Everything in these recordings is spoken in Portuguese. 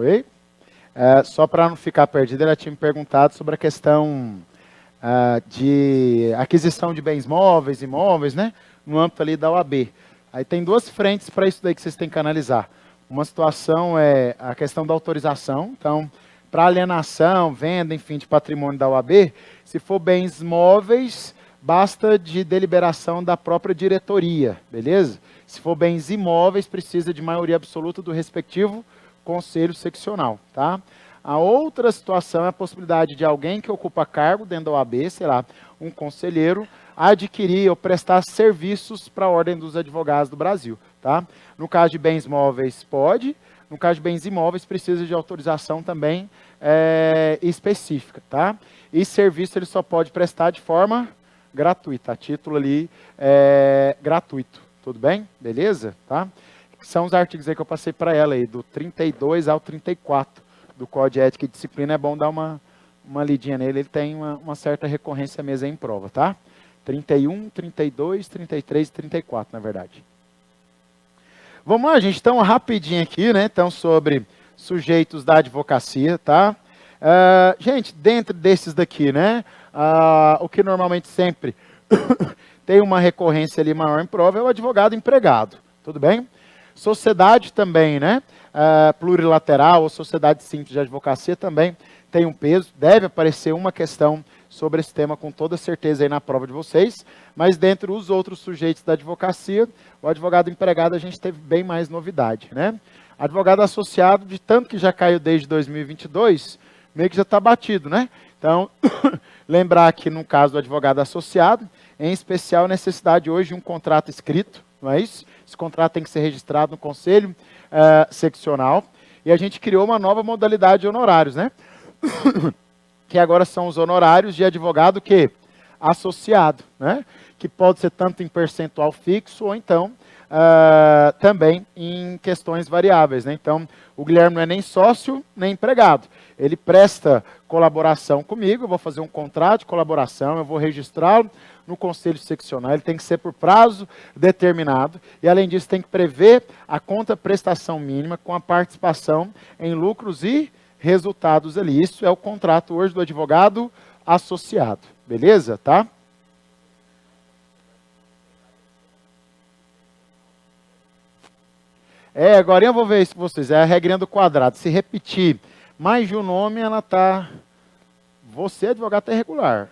Oi? Só para não ficar perdido, ela tinha me perguntado sobre a questão de aquisição de bens móveis, imóveis, né? No âmbito ali da OAB. Aí tem duas frentes para isso daí que vocês têm que analisar. Uma situação é a questão da autorização. Então, para alienação, venda, enfim, de patrimônio da OAB, se for bens móveis, basta de deliberação da própria diretoria, beleza? Se for bens imóveis, precisa de maioria absoluta do respectivo conselho seccional, tá? A outra situação é a possibilidade de alguém que ocupa cargo dentro da OAB, sei lá, um conselheiro, adquirir ou prestar serviços para a Ordem dos Advogados do Brasil, tá? No caso de bens móveis, pode. No caso de bens imóveis, precisa de autorização também específica, tá? E serviço ele só pode prestar de forma gratuita, a título ali gratuito, tudo bem? Beleza? Tá? São os artigos aí que eu passei para ela aí, do 32 ao 34 do Código de Ética e Disciplina. É bom dar uma lidinha nele, ele tem uma certa recorrência mesmo em prova, tá? 31, 32, 33 e 34, na verdade. Vamos lá, gente, então rapidinho aqui, né? Então, sobre sujeitos da advocacia, tá? Gente, dentro desses daqui, né? O que normalmente sempre tem uma recorrência ali maior em prova é o advogado empregado, tudo bem? Sociedade também, né? Plurilateral ou sociedade simples de advocacia também tem um peso. Deve aparecer uma questão sobre esse tema com toda certeza aí na prova de vocês. Mas dentre os outros sujeitos da advocacia, o advogado empregado a gente teve bem mais novidade, né? Advogado associado, de tanto que já caiu desde 2022, meio que já está batido, né? Então, lembrar que no caso do advogado associado, em especial a necessidade hoje de um contrato escrito, não é isso? Esse contrato tem que ser registrado no Conselho Seccional. E a gente criou uma nova modalidade de honorários, né? Que agora são os honorários de advogado que associado, né? Que pode ser tanto em percentual fixo ou então também em questões variáveis, né? Então, o Guilherme não é nem sócio, nem empregado. Ele presta colaboração comigo, eu vou fazer um contrato de colaboração, eu vou registrá-lo no Conselho Seccional, ele tem que ser por prazo determinado, e além disso tem que prever a conta-prestação mínima com a participação em lucros e resultados ali. Isso é o contrato hoje do advogado associado, beleza? Tá? Agora eu vou ver isso com vocês. É a regrinha do quadrado. Se repetir mais de um nome, ela está... Você, advogado, está irregular.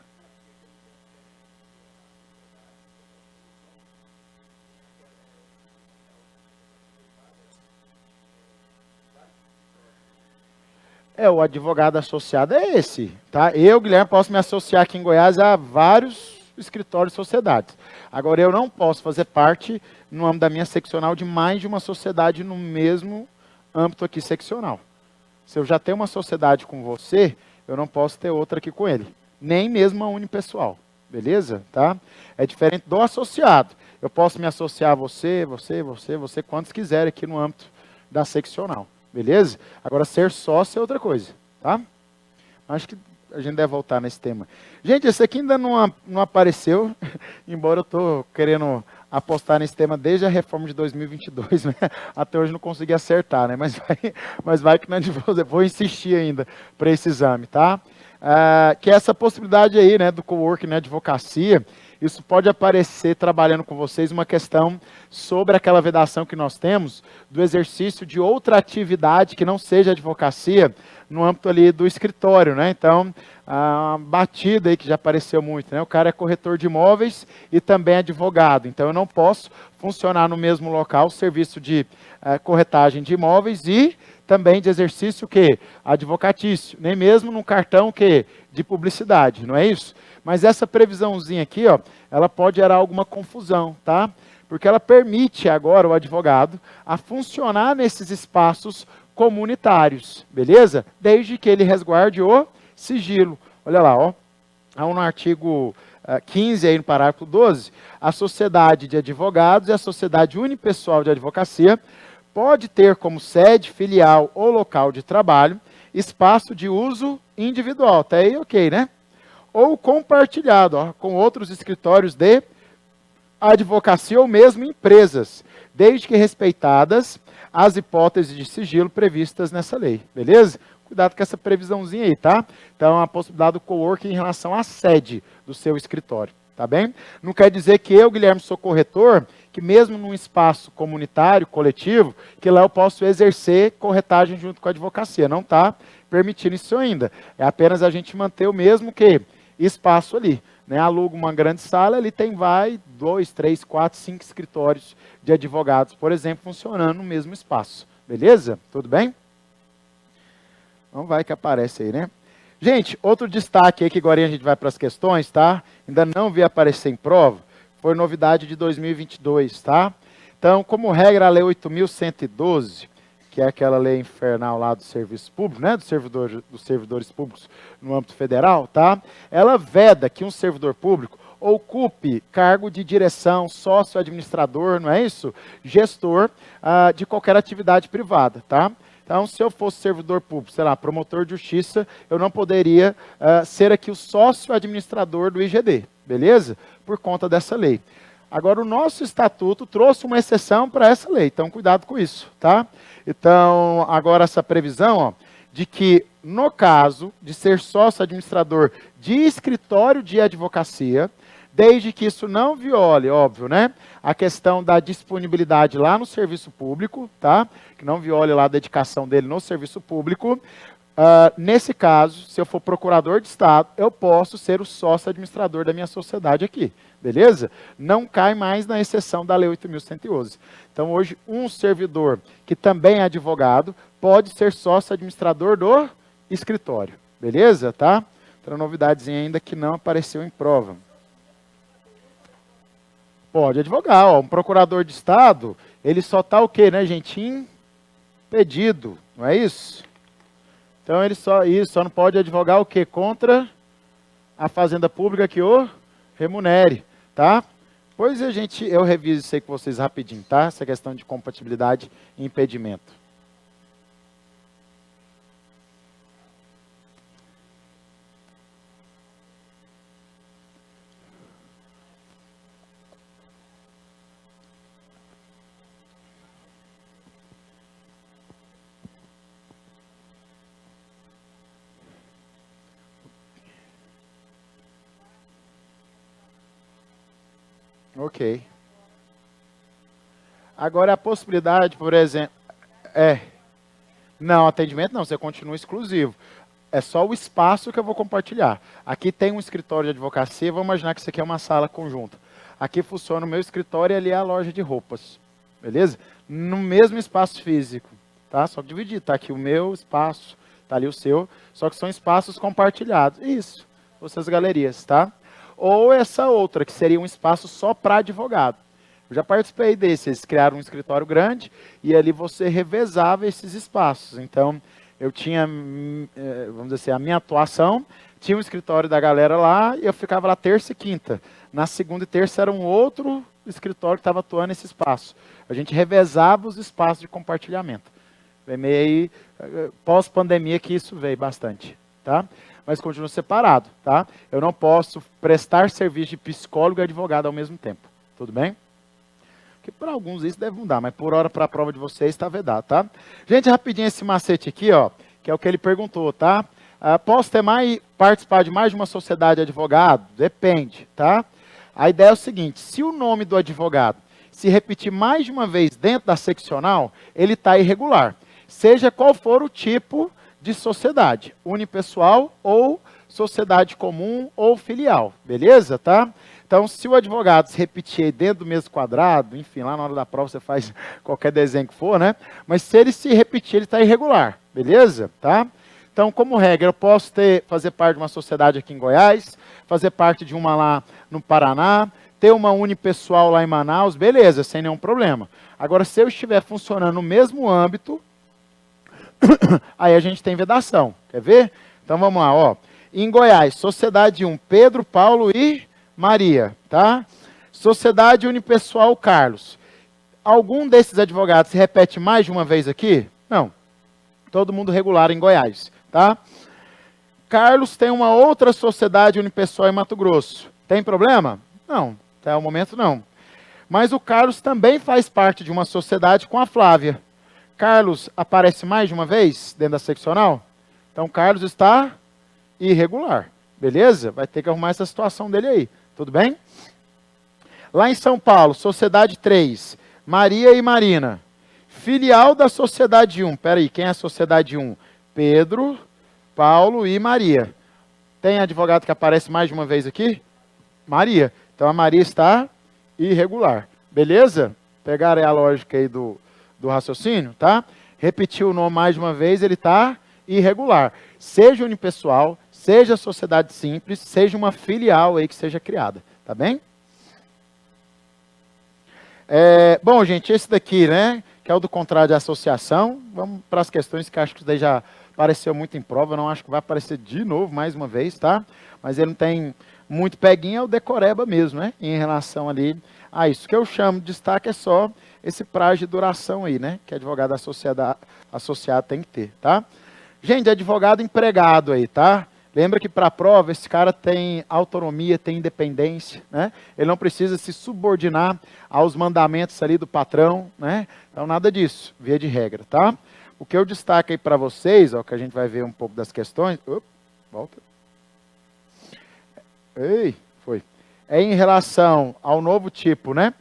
O advogado associado é esse, tá? Eu, Guilherme, posso me associar aqui em Goiás a vários escritórios e sociedades. Agora, eu não posso fazer parte, no âmbito da minha seccional, de mais de uma sociedade no mesmo âmbito aqui seccional. Se eu já tenho uma sociedade com você, eu não posso ter outra aqui com ele. Nem mesmo uma unipessoal, beleza? Tá? É diferente do associado. Eu posso me associar a você, quantos quiserem aqui no âmbito da seccional. Beleza? Agora, ser sócio é outra coisa, tá? Acho que a gente deve voltar nesse tema. Gente, esse aqui ainda não apareceu, embora eu estou querendo apostar nesse tema desde a reforma de 2022, né? Até hoje não consegui acertar, né? Mas vai que não vou insistir ainda para esse exame, tá? Que é essa possibilidade aí, né, do coworking na advocacia. Isso pode aparecer trabalhando com vocês uma questão sobre aquela vedação que nós temos do exercício de outra atividade que não seja advocacia no âmbito ali do escritório, né? Então, a batida aí que já apareceu muito, né? O cara é corretor de imóveis e também advogado. Então, eu não posso funcionar no mesmo local, serviço de corretagem de imóveis e também de exercício que advocatício, nem mesmo num cartão que de publicidade, não é isso? Mas essa previsãozinha aqui, ó, ela pode gerar alguma confusão, tá? Porque ela permite agora o advogado a funcionar nesses espaços comunitários, beleza? Desde que ele resguarde o sigilo. Olha lá, ó. Há no artigo 15, aí no parágrafo 12, a sociedade de advogados e a sociedade unipessoal de advocacia pode ter como sede, filial ou local de trabalho espaço de uso individual. Até aí, ok, né? Ou compartilhado, ó, com outros escritórios de advocacia ou mesmo empresas, desde que respeitadas as hipóteses de sigilo previstas nessa lei, beleza? Cuidado com essa previsãozinha aí, tá? Então, a possibilidade do coworking em relação à sede do seu escritório, tá bem? Não quer dizer que eu, Guilherme, sou corretor, que mesmo num espaço comunitário, coletivo, que lá eu posso exercer corretagem junto com a advocacia. Não está permitindo isso ainda. É apenas a gente manter o mesmo que espaço ali. Né? Aluga uma grande sala, ali tem 2, 3, 4, 5 escritórios de advogados, por exemplo, funcionando no mesmo espaço. Beleza? Tudo bem? Não vai que aparece aí, né? Gente, outro destaque aí que agora a gente vai para as questões, tá? Ainda não vi aparecer em prova, foi novidade de 2022, tá? Então, como regra, a Lei 8.112, que é aquela lei infernal lá do serviço público, né? Dos servidores públicos no âmbito federal, tá? Ela veda que um servidor público ocupe cargo de direção, sócio-administrador, não é isso? Gestor de qualquer atividade privada, tá? Então, se eu fosse servidor público, sei lá, promotor de justiça, eu não poderia ser aqui o sócio-administrador do IGD, beleza? Por conta dessa lei. Agora, o nosso estatuto trouxe uma exceção para essa lei, então cuidado com isso, tá? Então, agora essa previsão, ó, de que no caso de ser sócio-administrador de escritório de advocacia, desde que isso não viole, óbvio, né, a questão da disponibilidade lá no serviço público, tá? Que não viole lá a dedicação dele no serviço público. Nesse caso, se eu for procurador de Estado, eu posso ser o sócio administrador da minha sociedade aqui, beleza? Não cai mais na exceção da Lei 8.111. Então, hoje, um servidor que também é advogado pode ser sócio administrador do escritório, beleza? Tá? Outra novidadezinha ainda que não apareceu em prova. Pode advogar, ó. Um procurador de Estado, ele só está o quê, né, gente? Impedido, não é isso? Então, ele só não pode advogar o quê? Contra a fazenda pública que o remunere, tá? Pois eu reviso isso aí com vocês rapidinho, tá? Essa questão de compatibilidade e impedimento. Ok. Agora, a possibilidade, por exemplo... Não, atendimento não, você continua exclusivo. É só o espaço que eu vou compartilhar. Aqui tem um escritório de advocacia, vamos imaginar que isso aqui é uma sala conjunta. Aqui funciona o meu escritório e ali é a loja de roupas. Beleza? No mesmo espaço físico. Tá? Só dividir. Tá aqui o meu espaço, tá ali o seu. Só que são espaços compartilhados. Isso. Essas galerias, tá? Ou essa outra, que seria um espaço só para advogado. Eu já participei desse, eles criaram um escritório grande e ali você revezava esses espaços. Então, eu tinha, vamos dizer assim, a minha atuação, tinha um escritório da galera lá e eu ficava lá terça e quinta. Na segunda e terça era um outro escritório que estava atuando nesse espaço. A gente revezava os espaços de compartilhamento. Foi meio aí, pós-pandemia que isso veio bastante, tá? Mas continua separado, tá? Eu não posso prestar serviço de psicólogo e advogado ao mesmo tempo. Tudo bem? Porque para alguns isso deve mudar, mas por hora para a prova de vocês está vedado, tá? Gente, rapidinho esse macete aqui, ó, que é o que ele perguntou, tá? Posso participar de mais de uma sociedade de advogado? Depende, tá? A ideia é o seguinte, se o nome do advogado se repetir mais de uma vez dentro da seccional, ele está irregular. Seja qual for o tipo de sociedade, unipessoal ou sociedade comum ou filial, beleza, tá? Então, se o advogado se repetir dentro do mesmo quadrado, enfim, lá na hora da prova você faz qualquer desenho que for, né? Mas se ele se repetir, ele está irregular, beleza, tá? Então, como regra, eu posso fazer parte de uma sociedade aqui em Goiás, fazer parte de uma lá no Paraná, ter uma unipessoal lá em Manaus, beleza, sem nenhum problema. Agora, se eu estiver funcionando no mesmo âmbito, aí a gente tem vedação, quer ver? Então vamos lá, ó. Em Goiás, Sociedade 1, Pedro, Paulo e Maria, tá? Sociedade Unipessoal Carlos. Algum desses advogados se repete mais de uma vez aqui? Não. Todo mundo regular em Goiás, tá? Carlos tem uma outra sociedade unipessoal em Mato Grosso. Tem problema? Não, até o momento não. Mas o Carlos também faz parte de uma sociedade com a Flávia. Carlos aparece mais de uma vez dentro da seccional? Então, Carlos está irregular. Beleza? Vai ter que arrumar essa situação dele aí. Tudo bem? Lá em São Paulo, Sociedade 3, Maria e Marina. Filial da Sociedade 1. Peraí, quem é a Sociedade 1? Pedro, Paulo e Maria. Tem advogado que aparece mais de uma vez aqui? Maria. Então a Maria está irregular. Beleza? Pegaram aí a lógica aí do raciocínio, tá? Repetiu o nome mais de uma vez, ele está irregular. Seja unipessoal, seja sociedade simples, seja uma filial aí que seja criada. Tá bem? Bom, gente, esse daqui, né, que é o do contrato de associação. Vamos para as questões que acho que isso daí já apareceu muito em prova, não acho que vai aparecer de novo, mais uma vez, tá? Mas ele não tem muito peguinho, é o decoreba mesmo, né, em relação ali a isso. O que eu chamo de destaque é só esse prazo de duração aí, né, que advogado associado tem que ter, tá? Gente, advogado empregado aí, tá? Lembra que para a prova esse cara tem autonomia, tem independência, né? Ele não precisa se subordinar aos mandamentos ali do patrão, né? Então nada disso, via de regra, tá? O que eu destaco aí para vocês, ó, que a gente vai ver um pouco das questões. Volta. Ei, foi. É em relação ao novo tipo, né?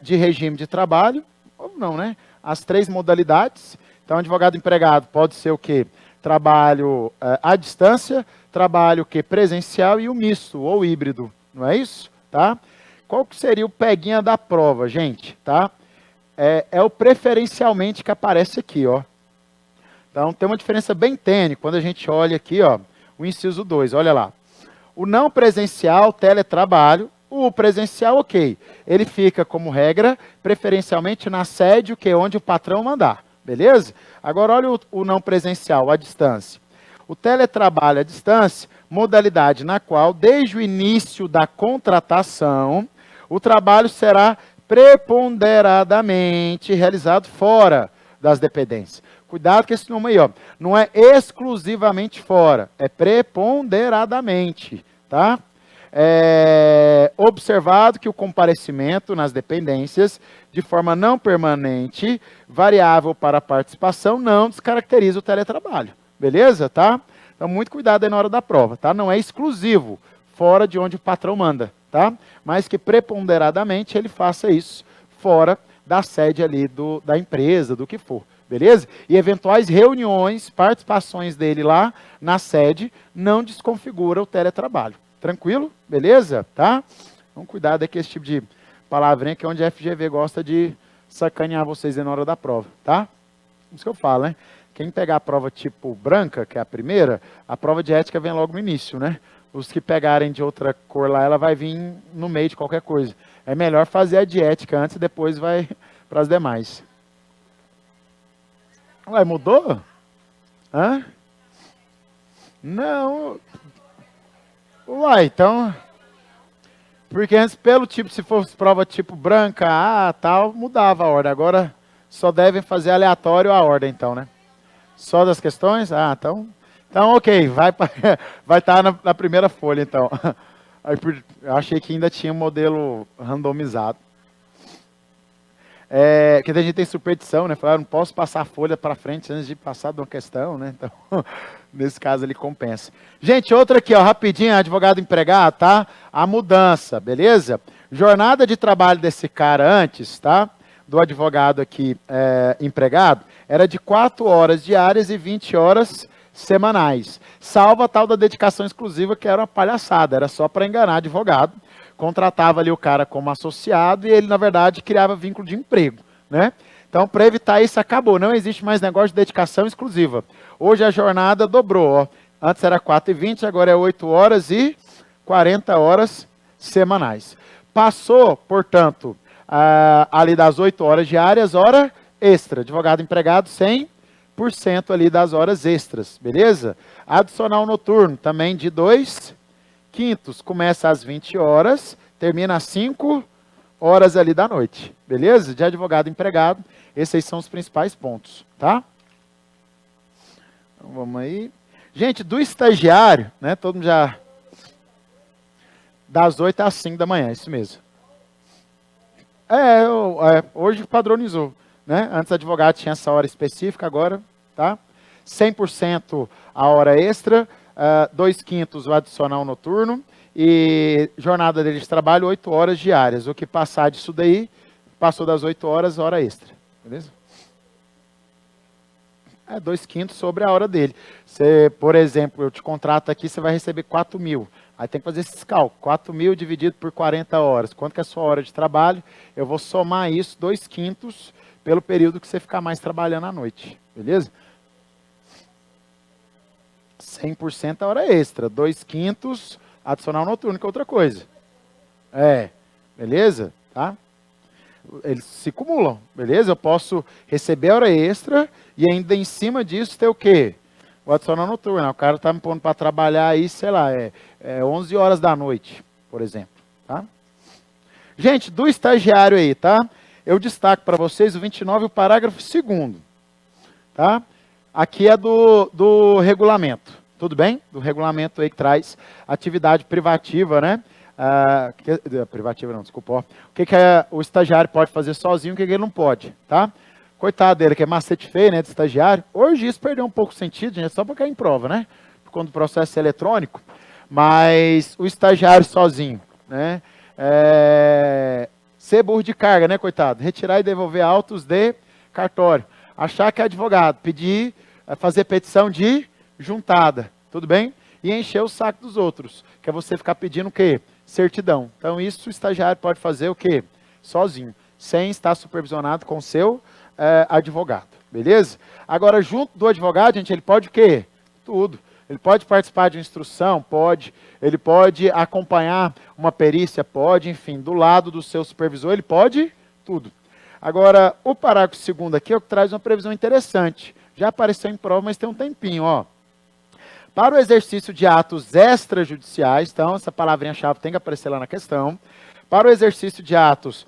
De regime de trabalho, ou não, né? As 3 modalidades. Então, advogado empregado pode ser o quê? Trabalho à distância, trabalho que presencial e o misto ou híbrido, não é isso? Tá? Qual que seria o peguinha da prova, gente? Tá? É o preferencialmente que aparece aqui, ó. Então tem uma diferença bem tênue quando a gente olha aqui, ó, o inciso 2, olha lá. O não presencial, teletrabalho, o presencial, ok. Ele fica como regra, preferencialmente na sede, que é onde o patrão mandar. Beleza? Agora olha o não presencial, à distância. O teletrabalho à distância, modalidade na qual, desde o início da contratação, o trabalho será preponderadamente realizado fora das dependências. Cuidado com esse nome aí, ó. Não é exclusivamente fora, é preponderadamente, tá? Observado que o comparecimento nas dependências, de forma não permanente, variável para a participação, não descaracteriza o teletrabalho. Beleza? Tá? Então, muito cuidado aí na hora da prova, tá? Não é exclusivo, fora de onde o patrão manda, tá? Mas que preponderadamente ele faça isso fora da sede ali da empresa, do que for. Beleza? E eventuais reuniões, participações dele lá na sede, não desconfigura o teletrabalho. Tranquilo? Beleza? Tá? Vamos cuidar com esse tipo de palavrinha que é onde a FGV gosta de sacanear vocês aí na hora da prova, tá? Isso que eu falo, né? Quem pegar a prova tipo branca, que é a primeira, a prova de ética vem logo no início, né? Os que pegarem de outra cor lá, ela vai vir no meio de qualquer coisa. É melhor fazer a de ética antes e depois vai para as demais. Ué, mudou? Hã? Não. Uai, então... Porque antes, pelo tipo, se fosse prova tipo branca, tal, mudava a ordem. Agora, só devem fazer aleatório a ordem, então, né? Só das questões? Então ok, vai estar na primeira folha, então. Eu achei que ainda tinha um modelo randomizado. Que a gente tem superstição, né? Falar, não posso passar a folha para frente antes de passar de uma questão, né? Então, nesse caso ele compensa. Gente, outra aqui, ó, rapidinho, advogado empregado, tá? A mudança, beleza? Jornada de trabalho desse cara antes, tá? Do advogado aqui empregado, era de 4 horas diárias e 20 horas semanais. Salvo a tal da dedicação exclusiva, que era uma palhaçada, era só para enganar advogado. Contratava ali o cara como associado e ele, na verdade, criava vínculo de emprego, né? Então, para evitar isso, acabou. Não existe mais negócio de dedicação exclusiva. Hoje a jornada dobrou, ó. Antes era 4h20, agora é 8 horas e 40 horas semanais. Passou, portanto, ali das 8 horas diárias, hora extra. Advogado empregado, 100% ali das horas extras, beleza? Adicional noturno, também de 2/5. Começa às 20 horas, termina às 5 horas ali da noite. Beleza? De advogado empregado, esses são os principais pontos, tá? Então, vamos aí. Gente, do estagiário, né? Todo mundo já... Das 8 às 5 da manhã, isso mesmo. Hoje padronizou, né? Antes advogado tinha essa hora específica, agora, tá? 100% a hora extra, 2/5 o adicional noturno e jornada dele de trabalho 8 horas diárias. O que passar disso daí, passou das 8 horas, hora extra, beleza? 2/5 sobre a hora dele. Você, por exemplo, eu te contrato aqui, você vai receber 4.000. Aí tem que fazer esses cálculos. 4.000 dividido por 40 horas. Quanto que é a sua hora de trabalho? Eu vou somar isso, 2/5 pelo período que você ficar mais trabalhando à noite. Beleza? 100% a hora extra. 2/5 adicional noturno, que é outra coisa. Beleza? Tá? Eles se acumulam, beleza? Eu posso receber hora extra e ainda em cima disso ter o quê? O adicional noturno. O cara está me pondo para trabalhar aí, sei lá, 11 horas da noite, por exemplo. Tá? Gente, do estagiário aí, tá? Eu destaco para vocês o 29 e o parágrafo 2º. Tá? Aqui é do regulamento, tudo bem? Do regulamento aí que traz atividade privativa, né? Privativa não, desculpa. O que o estagiário pode fazer sozinho, o que ele não pode, tá? Coitado dele, que é macete feio, né, de estagiário. Hoje isso perdeu um pouco o sentido, gente, só porque é em prova, né? Quando o processo é eletrônico. Mas o estagiário sozinho, né? Ser burro de carga, né, coitado? Retirar e devolver autos de cartório. Achar que é advogado, pedir, fazer petição de juntada, tudo bem? E encher o saco dos outros, que é você ficar pedindo o quê? Certidão. Então, isso o estagiário pode fazer o quê? Sozinho, sem estar supervisionado com o seu advogado, beleza? Agora, junto do advogado, gente, ele pode o quê? Tudo. Ele pode participar de uma instrução? Pode. Ele pode acompanhar uma perícia? Pode. Enfim, do lado do seu supervisor, ele pode tudo. Agora, o parágrafo 2º aqui é o que traz uma previsão interessante. Já apareceu em prova, mas tem um tempinho, ó. Para o exercício de atos extrajudiciais, então, essa palavrinha-chave tem que aparecer lá na questão. Para o exercício de atos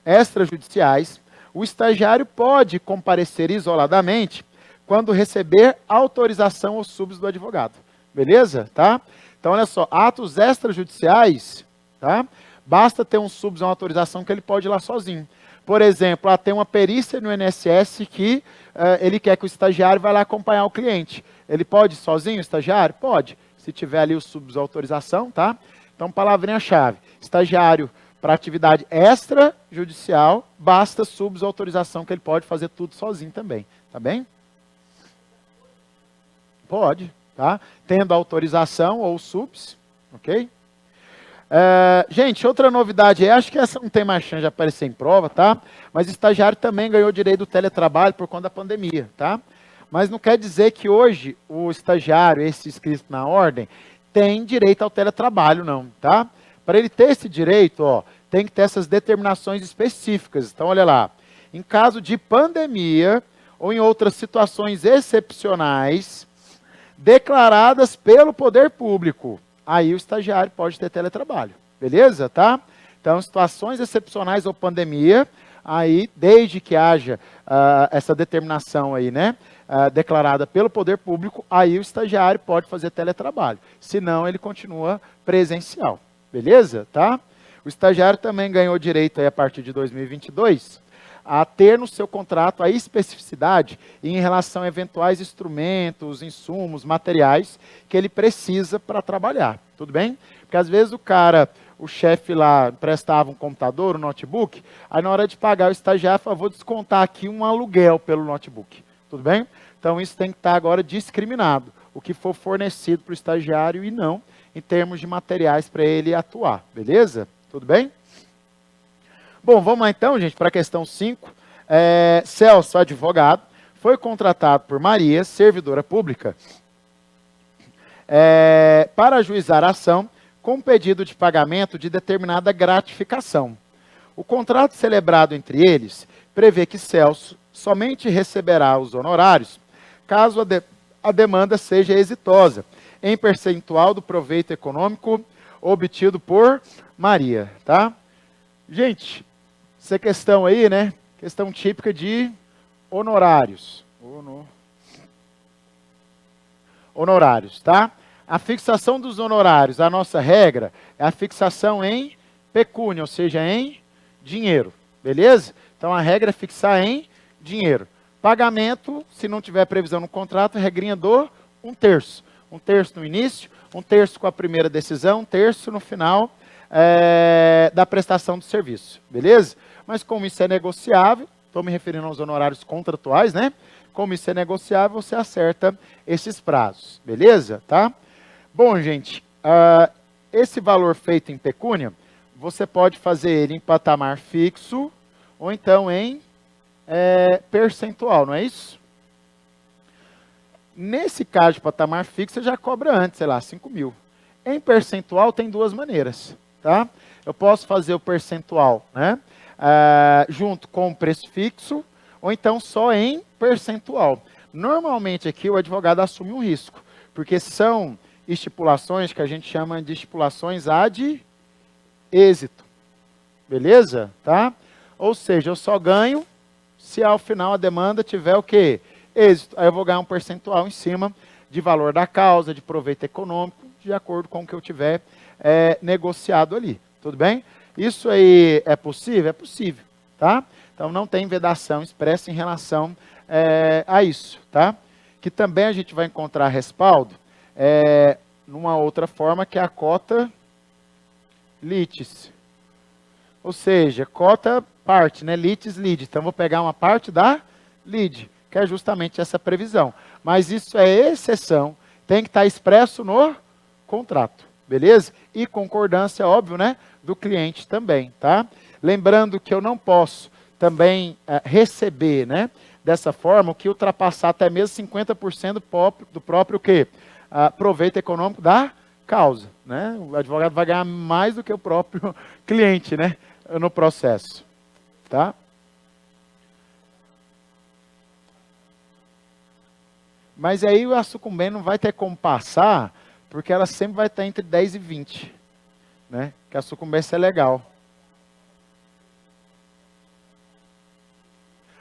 extrajudiciais, o estagiário pode comparecer isoladamente quando receber autorização ou súbsito do advogado. Beleza? Tá? Então, olha só, atos extrajudiciais, tá? Basta ter um súbsito, uma autorização que ele pode ir lá sozinho. Por exemplo, tem uma perícia no INSS que ele quer que o estagiário vá lá acompanhar o cliente. Ele pode ir sozinho, o estagiário? Pode, se tiver ali o súbsito autorização, tá? Então, palavrinha-chave, estagiário para atividade extrajudicial, basta súbsito autorização que ele pode fazer tudo sozinho também, tá bem? Pode, tá? Tendo autorização ou subs, ok? Gente, outra novidade, acho que essa não tem mais chance de aparecer em prova, tá? Mas o estagiário também ganhou direito do teletrabalho por conta da pandemia, tá? Mas não quer dizer que hoje o estagiário, esse inscrito na ordem, tem direito ao teletrabalho, não, tá? Para ele ter esse direito, ó, tem que ter essas determinações específicas. Então, olha lá, em caso de pandemia ou em outras situações excepcionais declaradas pelo poder público, aí o estagiário pode ter teletrabalho, beleza? Tá? Então, situações excepcionais ou pandemia, aí, desde que haja essa determinação aí, né, declarada pelo poder público, aí o estagiário pode fazer teletrabalho. Senão, ele continua presencial, beleza? Tá? O estagiário também ganhou direito aí, a partir de 2022, a ter no seu contrato a especificidade em relação a eventuais instrumentos, insumos, materiais que ele precisa para trabalhar, tudo bem? Porque às vezes o chefe lá prestava um computador, um notebook, aí na hora de pagar o estagiário, vou descontar aqui um aluguel pelo notebook, tudo bem? Então isso tem que estar agora discriminado, o que for fornecido para o estagiário e não em termos de materiais para ele atuar, beleza? Tudo bem? Bom, vamos lá então, gente, para a questão 5. Celso, advogado, foi contratado por Maria, servidora pública, para ajuizar a ação com pedido de pagamento de determinada gratificação. O contrato celebrado entre eles prevê que Celso somente receberá os honorários caso a demanda seja exitosa, em percentual do proveito econômico obtido por Maria, tá? Gente, essa questão aí, né? Questão típica de honorários. Honorários, tá? A fixação dos honorários, a nossa regra é a fixação em pecúnia, ou seja, em dinheiro, beleza? Então a regra é fixar em dinheiro. Pagamento, se não tiver previsão no contrato, regrinha do 1/3. 1/3 no início, 1/3 com a primeira decisão, 1/3 no final da prestação do serviço, beleza? Mas como isso é negociável, estou me referindo aos honorários contratuais, né? Como isso é negociável, você acerta esses prazos, beleza? Tá? Bom, gente, esse valor feito em pecúnia, você pode fazer ele em patamar fixo ou então em percentual, não é isso? Nesse caso de patamar fixo, você já cobra antes, sei lá, 5 mil. Em percentual, tem duas maneiras, tá? Eu posso fazer o percentual, né? Junto com o preço fixo, ou então só em percentual. Normalmente aqui o advogado assume um risco, porque são estipulações que a gente chama de estipulações ad êxito, beleza? Tá? Ou seja, eu só ganho se ao final a demanda tiver o quê? Êxito. Aí eu vou ganhar um percentual em cima de valor da causa, de proveito econômico, de acordo com o que eu tiver negociado ali. Tudo bem? Isso aí é possível? É possível, tá? Então não tem vedação expressa em relação a isso, tá? Que também a gente vai encontrar respaldo numa outra forma, que é a cota litis. Ou seja, cota parte, né? Litis lid. Então vou pegar uma parte da lid, que é justamente essa previsão. Mas isso é exceção, tem que estar expresso no contrato, beleza? E concordância, óbvio, né? Do cliente também, tá? Lembrando que eu não posso também receber, né? Dessa forma, o que ultrapassar até mesmo 50% do próprio quê? Proveito econômico da causa, né? O advogado vai ganhar mais do que o próprio cliente, né? No processo, tá? Mas aí a sucumbente não vai ter como passar, porque ela sempre vai estar entre 10 e 20, né? Que a sucumbência é legal.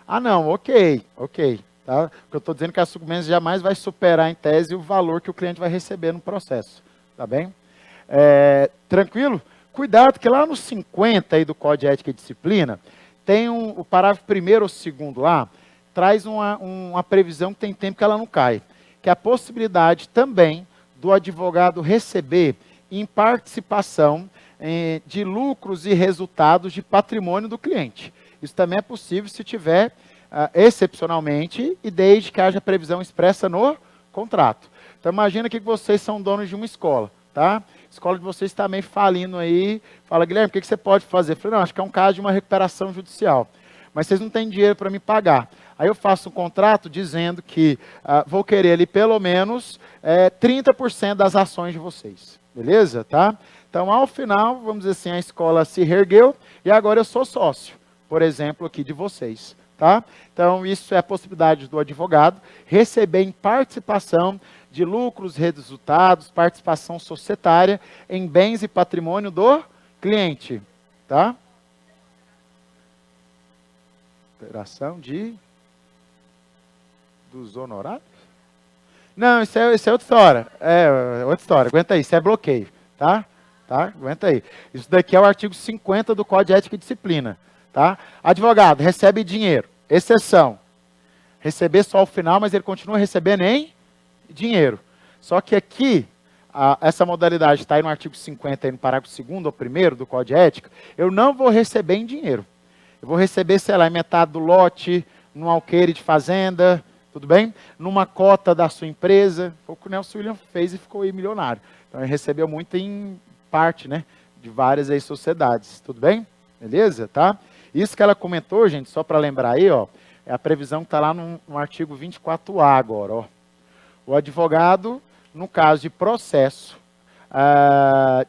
Ah, não, ok. Tá? Porque eu estou dizendo que a sucumbência jamais vai superar, em tese, o valor que o cliente vai receber no processo. Tá bem? Tranquilo? Cuidado que lá no 50 aí do Código de Ética e Disciplina, tem o parágrafo 1º ou 2º lá, traz uma previsão que tem tempo que ela não cai, que é a possibilidade também do advogado receber em participação de lucros e resultados de patrimônio do cliente. Isso também é possível se tiver excepcionalmente e desde que haja previsão expressa no contrato. Então imagina que vocês são donos de uma escola, tá? A escola de vocês está meio falindo aí, fala, Guilherme, o que você pode fazer? Eu falei, não, acho que é um caso de uma recuperação judicial, mas vocês não têm dinheiro para me pagar. Aí eu faço um contrato dizendo que vou querer ali pelo menos 30% das ações de vocês, beleza? Tá? Então, ao final, vamos dizer assim, a escola se reergueu e agora eu sou sócio, por exemplo, aqui de vocês. Tá? Então, isso é a possibilidade do advogado receber em participação de lucros, resultados, participação societária em bens e patrimônio do cliente. Tá? Operação dos honorários? Não, isso é outra história. Outra história. Aguenta aí, isso é bloqueio. Tá? Aguenta aí. Isso daqui é o artigo 50 do Código de Ética e Disciplina. Tá? Advogado, recebe dinheiro. Exceção. Receber só ao final, mas ele continua recebendo em dinheiro. Só que aqui, essa modalidade está aí no artigo 50, aí no parágrafo 2º ou 1º do Código de Ética, eu não vou receber em dinheiro. Eu vou receber, sei lá, em metade do lote, num alqueire de fazenda, tudo bem? Numa cota da sua empresa. Foi o que o Nelson William fez e ficou aí milionário. Então ele recebeu muito em parte, né, de várias aí sociedades, tudo bem? Beleza? Tá? Isso que ela comentou, gente, só para lembrar aí, ó, é a previsão que está lá no artigo 24A agora. Ó. O advogado, no caso de processo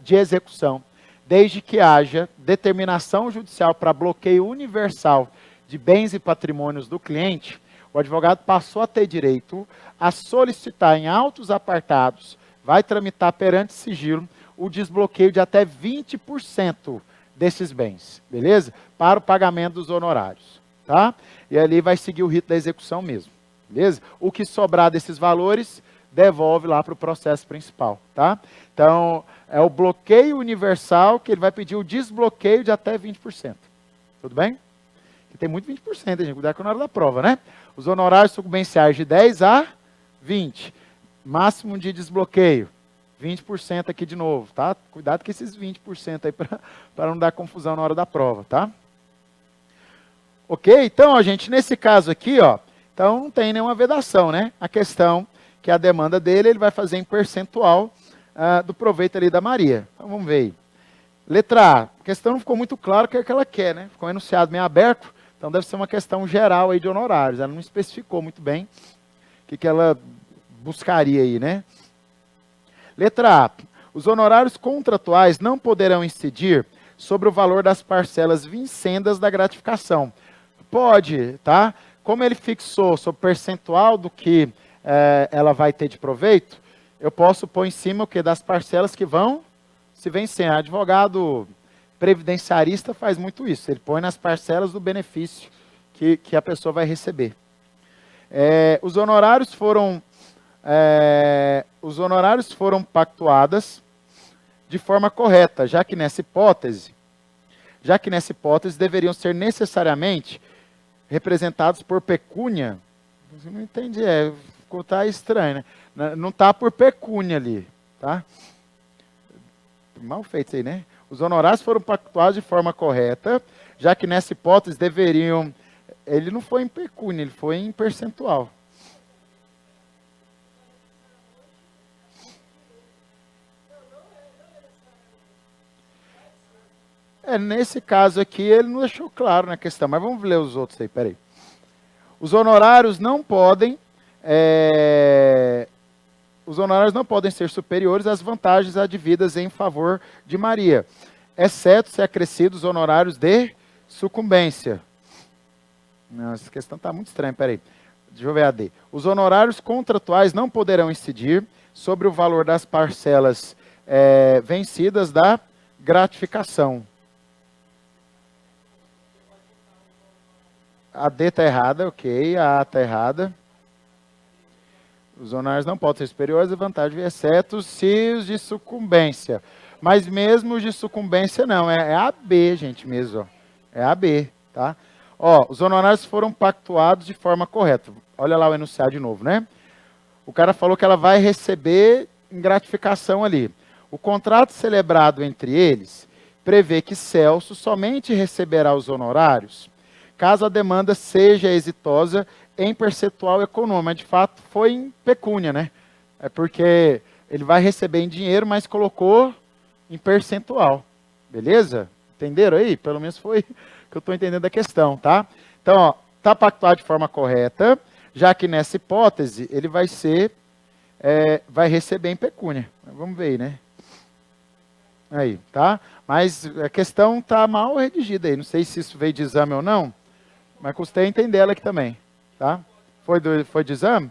de execução, desde que haja determinação judicial para bloqueio universal de bens e patrimônios do cliente, o advogado passou a ter direito a solicitar em autos apartados, vai tramitar perante sigilo, o desbloqueio de até 20% desses bens, beleza? Para o pagamento dos honorários, tá? E ali vai seguir o rito da execução mesmo, beleza? O que sobrar desses valores, devolve lá para o processo principal, tá? Então, é o bloqueio universal que ele vai pedir o desbloqueio de até 20%. Tudo bem? que tem muito 20%, gente, cuidado com na hora da prova, né? Os honorários sucumbenciais de 10 a 20. Máximo de desbloqueio, 20% aqui de novo, tá? Cuidado com esses 20% aí para não dar confusão na hora da prova, tá? Ok? Então, ó, gente, nesse caso aqui, ó, então não tem nenhuma vedação, né? A questão que a demanda dele, ele vai fazer em percentual do proveito ali da Maria. Então, vamos ver aí. Letra A, a questão não ficou muito claro o que é que ela quer, né? Ficou um enunciado meio aberto, então deve ser uma questão geral aí de honorários. Ela não especificou muito bem o que ela buscaria aí, né? Letra A, os honorários contratuais não poderão incidir sobre o valor das parcelas vincendas da gratificação. Pode, tá? Como ele fixou sobre o percentual do que ela vai ter de proveito, eu posso pôr em cima o que? Das parcelas que vão se vencer. Advogado previdenciarista faz muito isso. Ele põe nas parcelas do benefício que a pessoa vai receber. Os honorários foram pactuadas de forma correta, já que nessa hipótese deveriam ser necessariamente representados por pecúnia. Eu não entendi, tá estranho, né? Não está por pecúnia ali, tá? Mal feito isso aí, né? Os honorários foram pactuados de forma correta, já que nessa hipótese deveriam... Ele não foi em pecúnia, ele foi em percentual. Nesse caso aqui, ele não deixou claro na questão, mas vamos ler os outros aí, peraí. Os honorários não podem ser superiores às vantagens advidas em favor de Maria, exceto se acrescidos honorários de sucumbência. Não, essa questão está muito estranha, peraí. Deixa eu ver a D. Os honorários contratuais não poderão incidir sobre o valor das parcelas vencidas da gratificação. A D está errada, ok. A A está errada. Os honorários não podem ser superiores à vantagem, exceto se os de sucumbência. Mas mesmo os de sucumbência não, é a B, gente, mesmo. Ó. É a B, tá? Ó, os honorários foram pactuados de forma correta. Olha lá o enunciado de novo, né? O cara falou que ela vai receber em gratificação ali. O contrato celebrado entre eles prevê que Celso somente receberá os honorários caso a demanda seja exitosa em percentual econômico. Mas, de fato, foi em pecúnia, né? É porque ele vai receber em dinheiro, mas colocou em percentual. Beleza? Entenderam aí? Pelo menos foi que eu estou entendendo da questão, tá? Então, está pactuado de forma correta, já que nessa hipótese ele vai receber em pecúnia. Vamos ver aí, né? Aí, tá? Mas a questão está mal redigida aí. Não sei se isso veio de exame ou não, mas custei entender ela aqui também, tá? Foi de exame?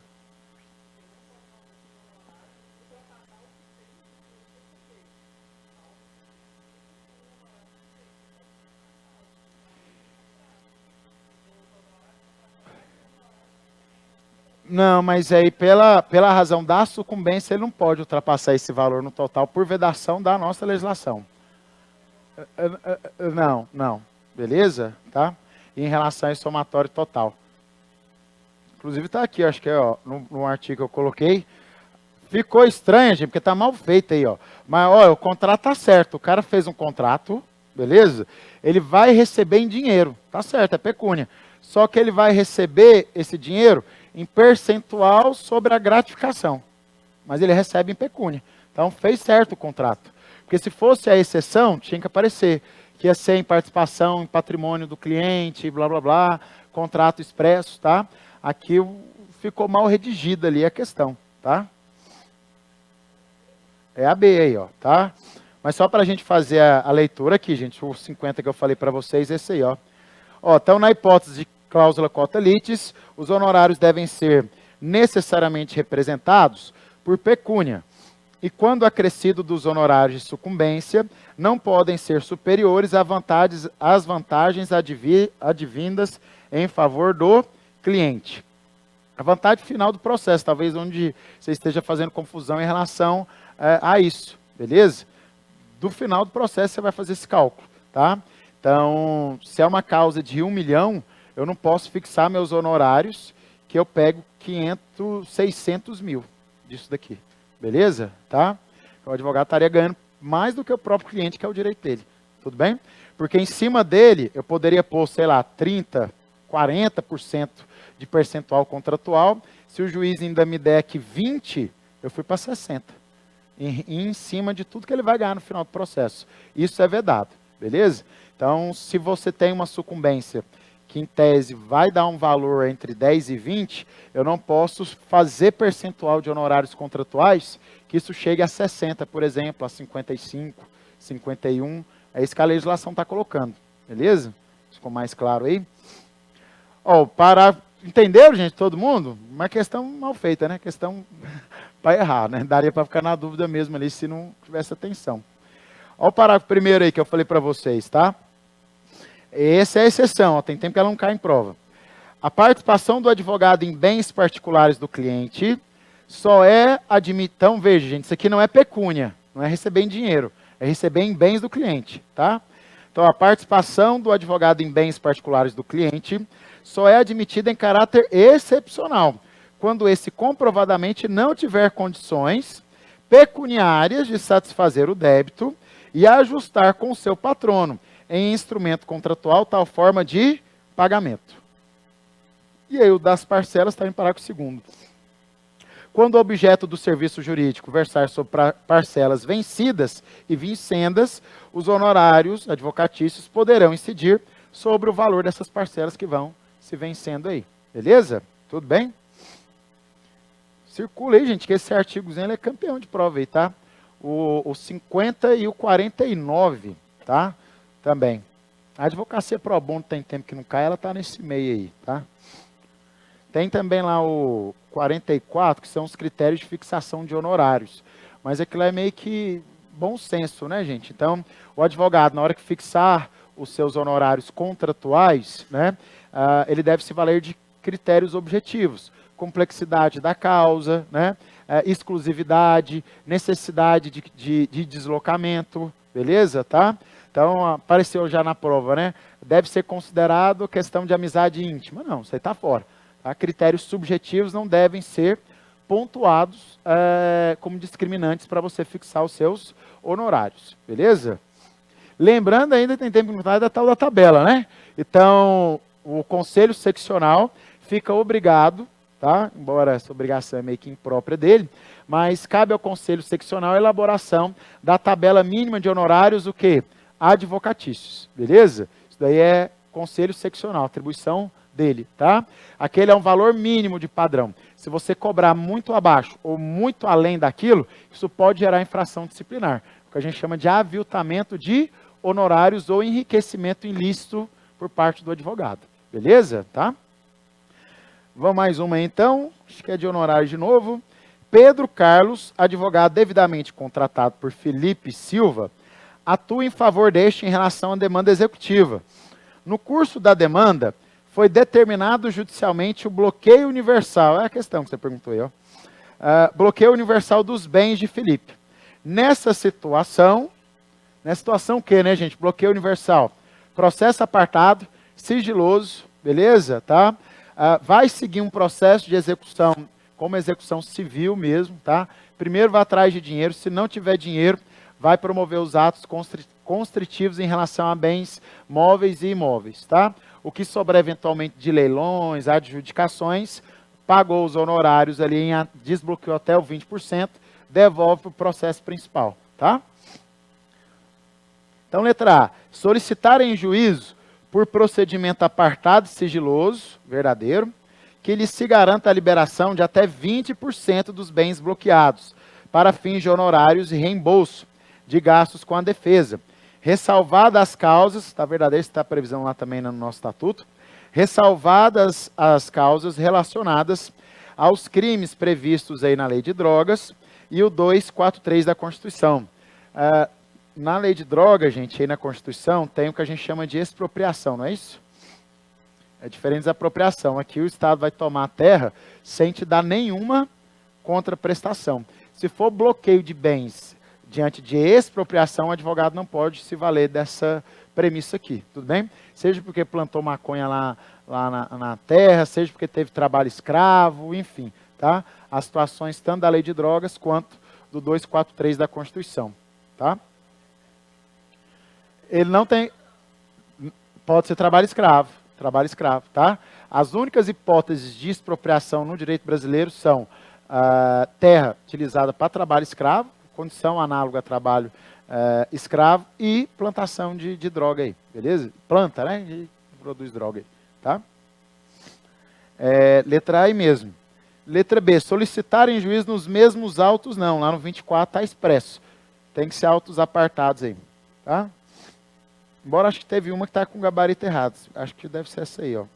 Não, mas aí pela razão da sucumbência, ele não pode ultrapassar esse valor no total por vedação da nossa legislação. Não. Beleza? Tá? E em relação ao somatório total. Inclusive está aqui, acho que no artigo que eu coloquei. Ficou estranho, gente, porque está mal feito aí, ó. Mas, ó, o contrato tá certo. O cara fez um contrato, beleza? Ele vai receber em dinheiro. Tá certo, é pecúnia. Só que ele vai receber esse dinheiro em percentual sobre a gratificação. Mas ele recebe em pecúnia. Então, fez certo o contrato. Porque se fosse a exceção, tinha que aparecer que ia ser em participação em patrimônio do cliente, blá, blá, blá, contrato expresso, tá? Aqui ficou mal redigida ali a questão, tá? É a B aí, ó, tá? Mas só para a gente fazer a leitura aqui, gente, os 50 que eu falei para vocês, esse aí, ó. Então, na hipótese de cláusula quota litis, os honorários devem ser necessariamente representados por pecúnia. E quando acrescido dos honorários de sucumbência, não podem ser superiores às vantagens advindas em favor do cliente. A vantagem final do processo, talvez onde você esteja fazendo confusão em relação a isso, beleza? Do final do processo você vai fazer esse cálculo, tá? Então, se é uma causa de 1 milhão, eu não posso fixar meus honorários que eu pego 500, 600 mil disso daqui. Beleza? Tá? O advogado estaria ganhando mais do que o próprio cliente, que é o direito dele. Tudo bem? Porque em cima dele, eu poderia pôr, sei lá, 30%, 40% de percentual contratual. Se o juiz ainda me der aqui 20%, eu fui para 60%. Em cima de tudo que ele vai ganhar no final do processo. Isso é vedado. Beleza? Então, se você tem uma sucumbência que em tese vai dar um valor entre 10 e 20, eu não posso fazer percentual de honorários contratuais que isso chegue a 60, por exemplo, a 55, 51. É isso que a legislação está colocando. Beleza? Ficou mais claro aí? Entenderam, gente, todo mundo? Uma questão mal feita, né? Questão para errar, né? Daria para ficar na dúvida mesmo ali se não tivesse atenção. Olha o parágrafo primeiro aí que eu falei para vocês, tá? Essa é a exceção, tem tempo que ela não cai em prova. A participação do advogado em bens particulares do cliente só é admitida. Então, veja, gente, isso aqui não é pecúnia, não é receber em dinheiro, é receber em bens do cliente, tá? Então, a participação do advogado em bens particulares do cliente só é admitida em caráter excepcional, quando esse comprovadamente não tiver condições pecuniárias de satisfazer o débito e ajustar com o seu patrono em instrumento contratual tal forma de pagamento. E aí o das parcelas está em parágrafo 2º. Quando o objeto do serviço jurídico versar sobre parcelas vencidas e vincendas, os honorários advocatícios poderão incidir sobre o valor dessas parcelas que vão se vencendo aí. Beleza? Tudo bem? Circula aí, gente, que esse artigozinho ele é campeão de prova aí, tá? O 50 e o 49, tá? Também. A advocacia pro bono tem tempo que não cai, ela está nesse meio aí, tá? Tem também lá o 44, que são os critérios de fixação de honorários. Mas aquilo é meio que bom senso, né, gente? Então, o advogado, na hora que fixar os seus honorários contratuais, né, ele deve se valer de critérios objetivos. Complexidade da causa, né, exclusividade, necessidade de deslocamento, beleza? Tá? Então, apareceu já na prova, né? Deve ser considerado questão de amizade íntima. Não, isso aí está fora. Tá? Critérios subjetivos não devem ser pontuados como discriminantes para você fixar os seus honorários. Beleza? Lembrando ainda, tem tempo que não está da tal da tabela, né? Então, o Conselho Seccional fica obrigado, tá? Embora essa obrigação é meio que imprópria dele, mas cabe ao Conselho Seccional a elaboração da tabela mínima de honorários, o quê? Advocatícios, beleza? Isso daí é Conselho Seccional, atribuição dele, tá? Aquele é um valor mínimo de padrão. Se você cobrar muito abaixo ou muito além daquilo, isso pode gerar infração disciplinar, o que a gente chama de aviltamento de honorários ou enriquecimento ilícito por parte do advogado, beleza? Tá? Vamos mais uma aí, então, acho que é de honorários de novo. Pedro Carlos, advogado devidamente contratado por Felipe Silva, atua em favor deste em relação à demanda executiva. No curso da demanda, foi determinado judicialmente o bloqueio universal. É a questão que você perguntou aí, ó. Bloqueio universal dos bens de Felipe. Nessa situação o que, né, gente? Bloqueio universal. Processo apartado, sigiloso, beleza? Tá? Vai seguir um processo de execução, como execução civil mesmo, tá? Primeiro vai atrás de dinheiro, se não tiver dinheiro, vai promover os atos constritivos em relação a bens móveis e imóveis, tá? O que sobrar eventualmente de leilões, adjudicações, pagou os honorários ali, desbloqueou até o 20%, devolve para o processo principal, tá? Então, letra A, solicitar em juízo por procedimento apartado e sigiloso, verdadeiro, que lhe se garanta a liberação de até 20% dos bens bloqueados, para fins de honorários e reembolso de gastos com a defesa, ressalvadas as causas, está verdadeiro, está a previsão lá também no nosso estatuto, ressalvadas as causas relacionadas aos crimes previstos aí na Lei de Drogas e o 243 da Constituição. Na Lei de Drogas, gente, aí na Constituição, tem o que a gente chama de expropriação, não é isso? É diferente da apropriação. Aqui o Estado vai tomar a terra sem te dar nenhuma contraprestação. Se for bloqueio de bens diante de expropriação, o advogado não pode se valer dessa premissa aqui, tudo bem? Seja porque plantou maconha lá na terra, seja porque teve trabalho escravo, enfim, tá? As situações tanto da lei de drogas quanto do 243 da Constituição, tá? Ele não tem, pode ser trabalho escravo, tá? As únicas hipóteses de expropriação no direito brasileiro são terra utilizada para trabalho escravo, condição análoga a trabalho escravo e plantação de droga aí, beleza? Planta, né? E produz droga aí, tá? Letra A aí mesmo. Letra B, solicitar em juízo nos mesmos autos, não, lá no 24 está expresso. Tem que ser autos apartados aí, tá? Embora acho que teve uma que está com gabarito errado, acho que deve ser essa aí, ó.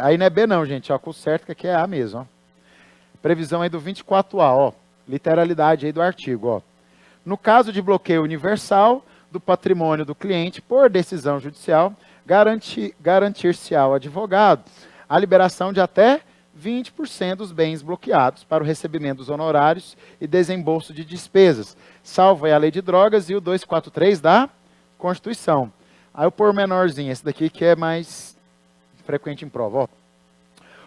Aí não é B não, gente, ó, com o certo que aqui é A mesmo, ó. Previsão aí do 24A, ó, literalidade aí do artigo, ó. No caso de bloqueio universal do patrimônio do cliente por decisão judicial, garantir-se ao advogado a liberação de até 20% dos bens bloqueados para o recebimento dos honorários e desembolso de despesas, salvo a lei de drogas e o 243 da Constituição. Aí o pormenorzinho, esse daqui que é mais frequente em prova, ó.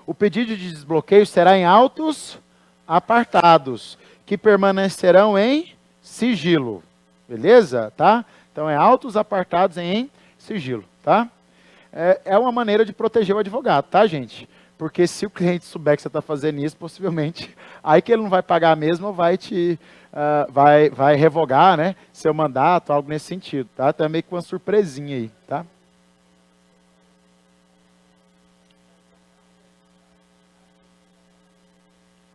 O pedido de desbloqueio será em autos apartados, que permanecerão em sigilo, beleza? Tá? Então é autos apartados em sigilo, tá? É uma maneira de proteger o advogado, tá, gente? Porque se o cliente souber que você está fazendo isso, possivelmente, aí que ele não vai pagar mesmo, ou vai vai revogar, né, seu mandato, algo nesse sentido, tá? Então é meio que uma surpresinha aí, tá?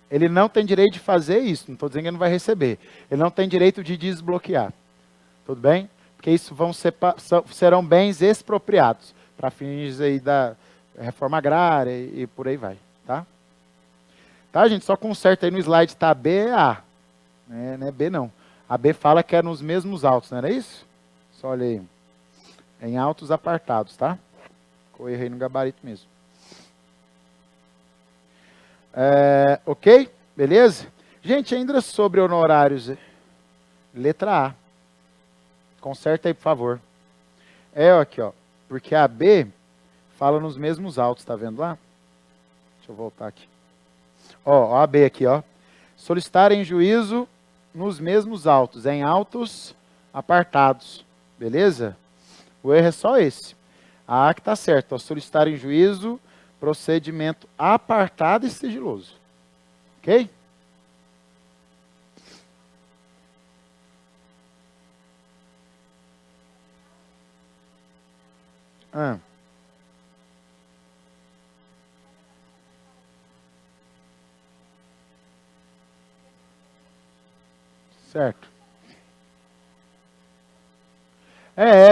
Ele não tem direito de fazer isso, não estou dizendo que ele não vai receber. Ele não tem direito de desbloquear, tudo bem? Porque isso serão bens expropriados, para fins aí da reforma agrária e por aí vai, tá? Tá, gente? Só conserta aí no slide, tá B é A, não é B não. A B fala que é nos mesmos autos, não era isso? Só olha aí, em autos apartados, tá? Eu errei no gabarito mesmo. Ok? Beleza? Gente, ainda sobre honorários, letra A. Conserta aí, por favor. Aqui, ó. Porque a B fala nos mesmos autos, tá vendo lá? Deixa eu voltar aqui. Ó, a B aqui, ó. Solicitar em juízo nos mesmos autos, em autos apartados. Beleza? O erro é só esse. A que tá certo, ó. Solicitar em juízo, procedimento apartado e sigiloso. Ok? Certo.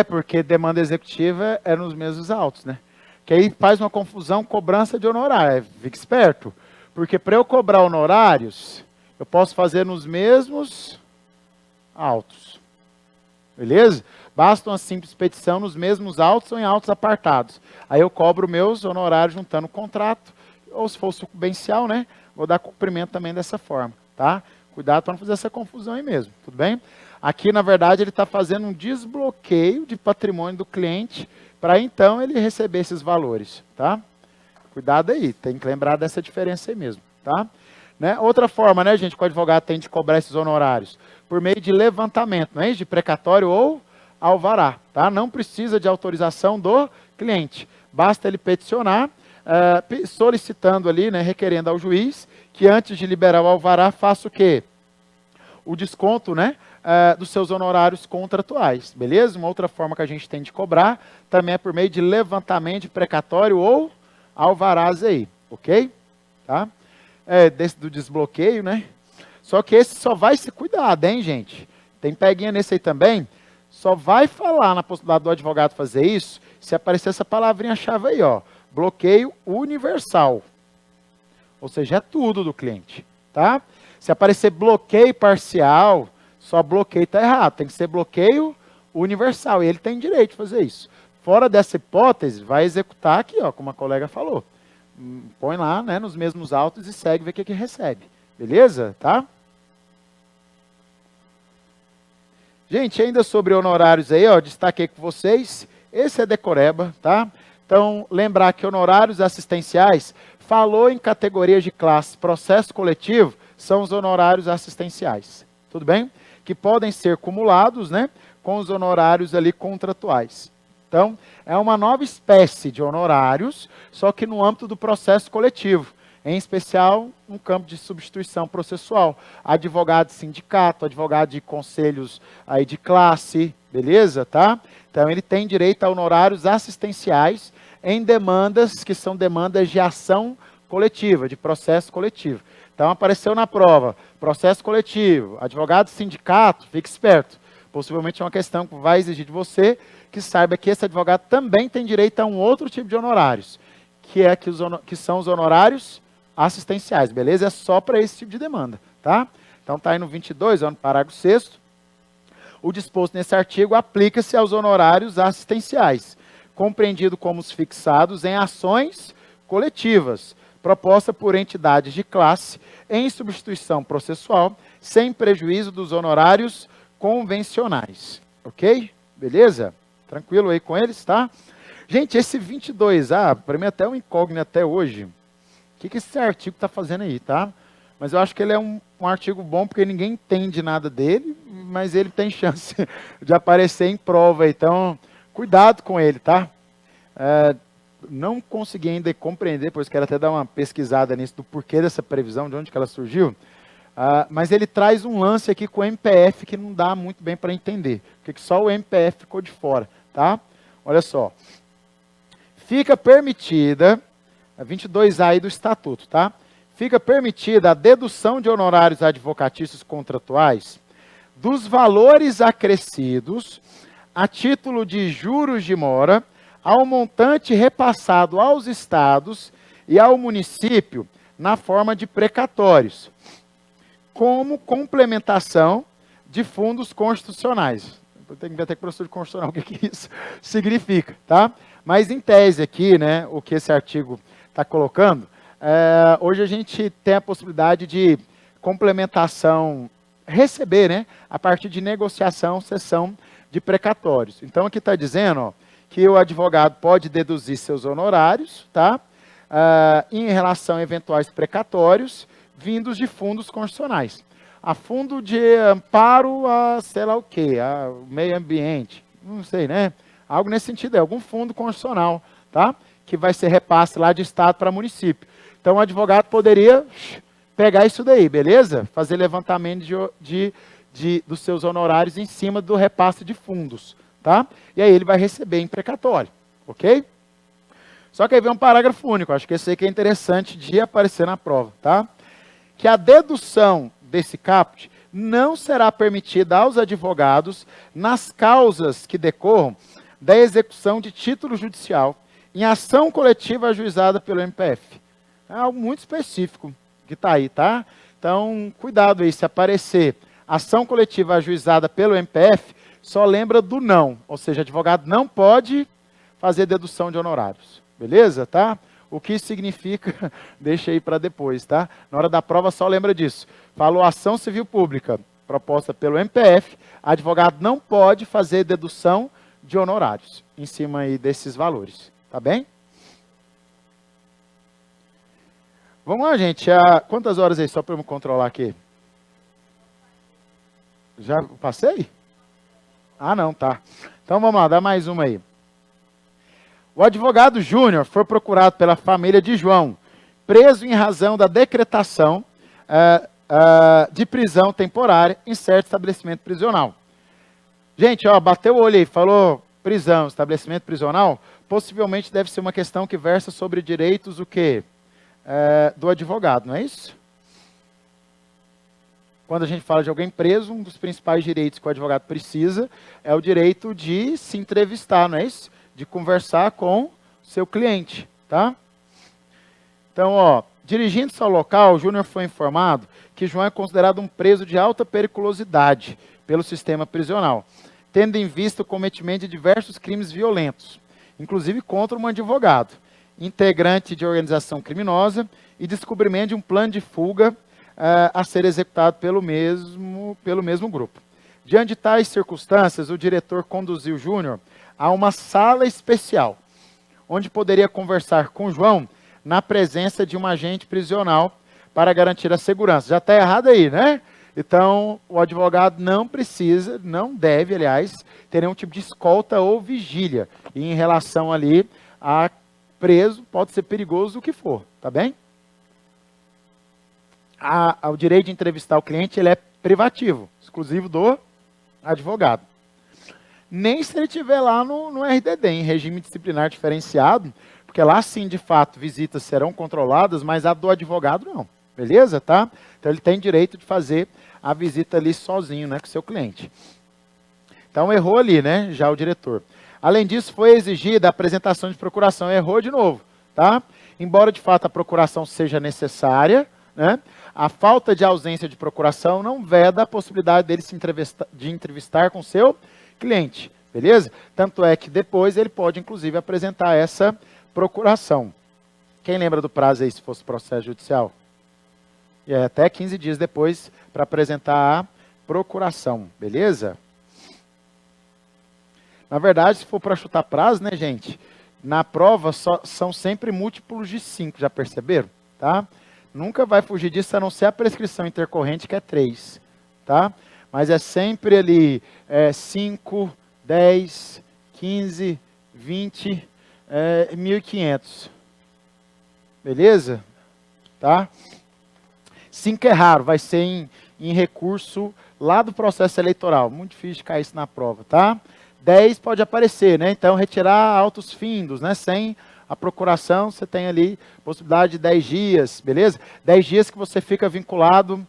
Porque demanda executiva é nos mesmos autos, né? Que aí faz uma confusão, cobrança de honorário. Fique esperto. Porque para eu cobrar honorários, eu posso fazer nos mesmos autos. Beleza? Basta uma simples petição nos mesmos autos ou em autos apartados. Aí eu cobro meus honorários juntando o contrato, ou se for sucumbencial, né? Vou dar cumprimento também dessa forma, tá? Cuidado para não fazer essa confusão aí mesmo, tudo bem? Aqui, na verdade, ele está fazendo um desbloqueio de patrimônio do cliente para então ele receber esses valores, tá? Cuidado aí, tem que lembrar dessa diferença aí mesmo, tá? Né? Outra forma, né, gente, que o advogado tem de cobrar esses honorários, por meio de levantamento, não é isso? De precatório ou alvará, tá? Não precisa de autorização do cliente, basta ele peticionar, solicitando ali, né, requerendo ao juiz, que antes de liberar o alvará, faça o quê? O desconto, né, dos seus honorários contratuais, beleza? Uma outra forma que a gente tem de cobrar, também é por meio de levantamento de precatório ou alvarás aí, ok? Tá? Do desbloqueio, né? Só que esse só vai se cuidar, hein, gente? Tem peguinha nesse aí também. Só vai falar na possibilidade do advogado fazer isso se aparecer essa palavrinha-chave aí, ó. Bloqueio universal. Ou seja, é tudo do cliente, tá? Se aparecer bloqueio parcial, só bloqueio está errado. Tem que ser bloqueio universal. E ele tem direito de fazer isso. Fora dessa hipótese, vai executar aqui, ó, como a colega falou. Põe lá, né, nos mesmos autos e segue, vê o que recebe. Beleza? Tá? Gente, ainda sobre honorários aí, ó, destaquei com vocês, esse é decoreba, tá? Então, lembrar que honorários assistenciais, falou em categorias de classe processo coletivo, são os honorários assistenciais, tudo bem? Que podem ser cumulados, né, com os honorários ali contratuais. Então, é uma nova espécie de honorários, só que no âmbito do processo coletivo, em especial no campo de substituição processual. Advogado de sindicato, advogado de conselhos aí de classe, beleza, tá? Então, ele tem direito a honorários assistenciais em demandas que são demandas de ação coletiva, de processo coletivo. Então, apareceu na prova, processo coletivo, advogado de sindicato, fique esperto. Possivelmente é uma questão que vai exigir de você que saiba que esse advogado também tem direito a um outro tipo de honorários, que são os honorários assistenciais, beleza? É só para esse tipo de demanda, tá? Então está aí no 22, no parágrafo 6º. O disposto nesse artigo aplica-se aos honorários assistenciais, compreendido como os fixados em ações coletivas, proposta por entidades de classe em substituição processual, sem prejuízo dos honorários convencionais, ok? Beleza? Tranquilo aí com eles, tá? Gente, esse 22A, para mim até um incógnito até hoje. O que esse artigo está fazendo aí, tá? Mas eu acho que ele é um artigo bom, porque ninguém entende nada dele, mas ele tem chance de aparecer em prova, então cuidado com ele, tá? Não consegui ainda compreender, pois quero até dar uma pesquisada nisso, do porquê dessa previsão, de onde que ela surgiu. Mas ele traz um lance aqui com o MPF que não dá muito bem para entender, porque só o MPF ficou de fora, tá? Olha só. Fica permitida, a 22A aí do Estatuto, tá? Fica permitida a dedução de honorários advocatícios contratuais dos valores acrescidos a título de juros de mora ao montante repassado aos estados e ao município na forma de precatórios, como complementação de fundos constitucionais. Tem que ter professor de constitucional, o que isso significa, tá? Mas em tese aqui, né, o que esse artigo está colocando, hoje a gente tem a possibilidade de complementação, receber, né, a partir de negociação, cessão de precatórios. Então aqui está dizendo, ó, que o advogado pode deduzir seus honorários, tá? Em relação a eventuais precatórios, vindos de fundos constitucionais. A fundo de amparo a sei lá o quê, a meio ambiente, não sei, né? Algo nesse sentido, é algum fundo constitucional, tá? Que vai ser repasse lá de estado para município. Então o advogado poderia pegar isso daí, beleza? Fazer levantamento dos seus honorários em cima do repasse de fundos, tá? E aí ele vai receber em precatório, ok? Só que aí vem um parágrafo único, acho que esse aí que é interessante de aparecer na prova, tá? Que a dedução desse caput não será permitida aos advogados nas causas que decorram da execução de título judicial em ação coletiva ajuizada pelo MPF. É algo muito específico que está aí, tá? Então, cuidado aí, se aparecer ação coletiva ajuizada pelo MPF, só lembra do não, ou seja, advogado não pode fazer dedução de honorários, beleza, tá? O que isso significa, deixa aí para depois, tá? Na hora da prova só lembra disso. Falou ação civil pública, proposta pelo MPF, advogado não pode fazer dedução de honorários em cima aí desses valores, tá bem? Vamos lá, gente. Quantas horas aí, só para eu me controlar aqui? Já passei? Ah, não, tá. Então vamos lá, dá mais uma aí. O advogado Júnior foi procurado pela família de João, preso em razão da decretação de prisão temporária em certo estabelecimento prisional. Gente, ó, bateu o olho aí, falou prisão, estabelecimento prisional, possivelmente deve ser uma questão que versa sobre direitos o quê? Do advogado, não é isso? Quando a gente fala de alguém preso, um dos principais direitos que o advogado precisa é o direito de se entrevistar, não é isso? De conversar com seu cliente, tá? Então, ó, dirigindo-se ao local, o Júnior foi informado que João é considerado um preso de alta periculosidade pelo sistema prisional, tendo em vista o cometimento de diversos crimes violentos, inclusive contra um advogado, integrante de organização criminosa e descobrimento de um plano de fuga a ser executado pelo mesmo grupo. Diante de tais circunstâncias, o diretor conduziu Júnior a uma sala especial, onde poderia conversar com João na presença de um agente prisional para garantir a segurança. Já está errado aí, né? Então, o advogado não precisa, não deve, aliás, ter nenhum tipo de escolta ou vigília. E em relação ali a preso, pode ser perigoso o que for, tá bem? O direito de entrevistar o cliente, ele é privativo, exclusivo do advogado. Nem se ele estiver lá no RDD, em regime disciplinar diferenciado, porque lá sim, de fato, visitas serão controladas, mas a do advogado não. Beleza? Tá? Então ele tem direito de fazer a visita ali sozinho, né, com o seu cliente. Então errou ali, né, já o diretor. Além disso, foi exigida a apresentação de procuração. Errou de novo, tá? Embora de fato a procuração seja necessária, né, a falta de ausência de procuração não veda a possibilidade dele de entrevistar com seu cliente, beleza? Tanto é que depois ele pode, inclusive, apresentar essa procuração. Quem lembra do prazo aí, se fosse processo judicial? E é até 15 dias depois para apresentar a procuração, beleza? Na verdade, se for para chutar prazo, né, gente? Na prova são sempre múltiplos de 5, já perceberam? Tá? Nunca vai fugir disso, a não ser a prescrição intercorrente, que é 3, tá? Mas é sempre ali 5, 10, 15, 20, 1.500. Beleza? Tá? 5 é raro, vai ser em recurso lá do processo eleitoral. Muito difícil de cair isso na prova, tá? 10 pode aparecer, né? Então, retirar autos findos, né? Sem a procuração, você tem ali possibilidade de 10 dias, beleza? 10 dias que você fica vinculado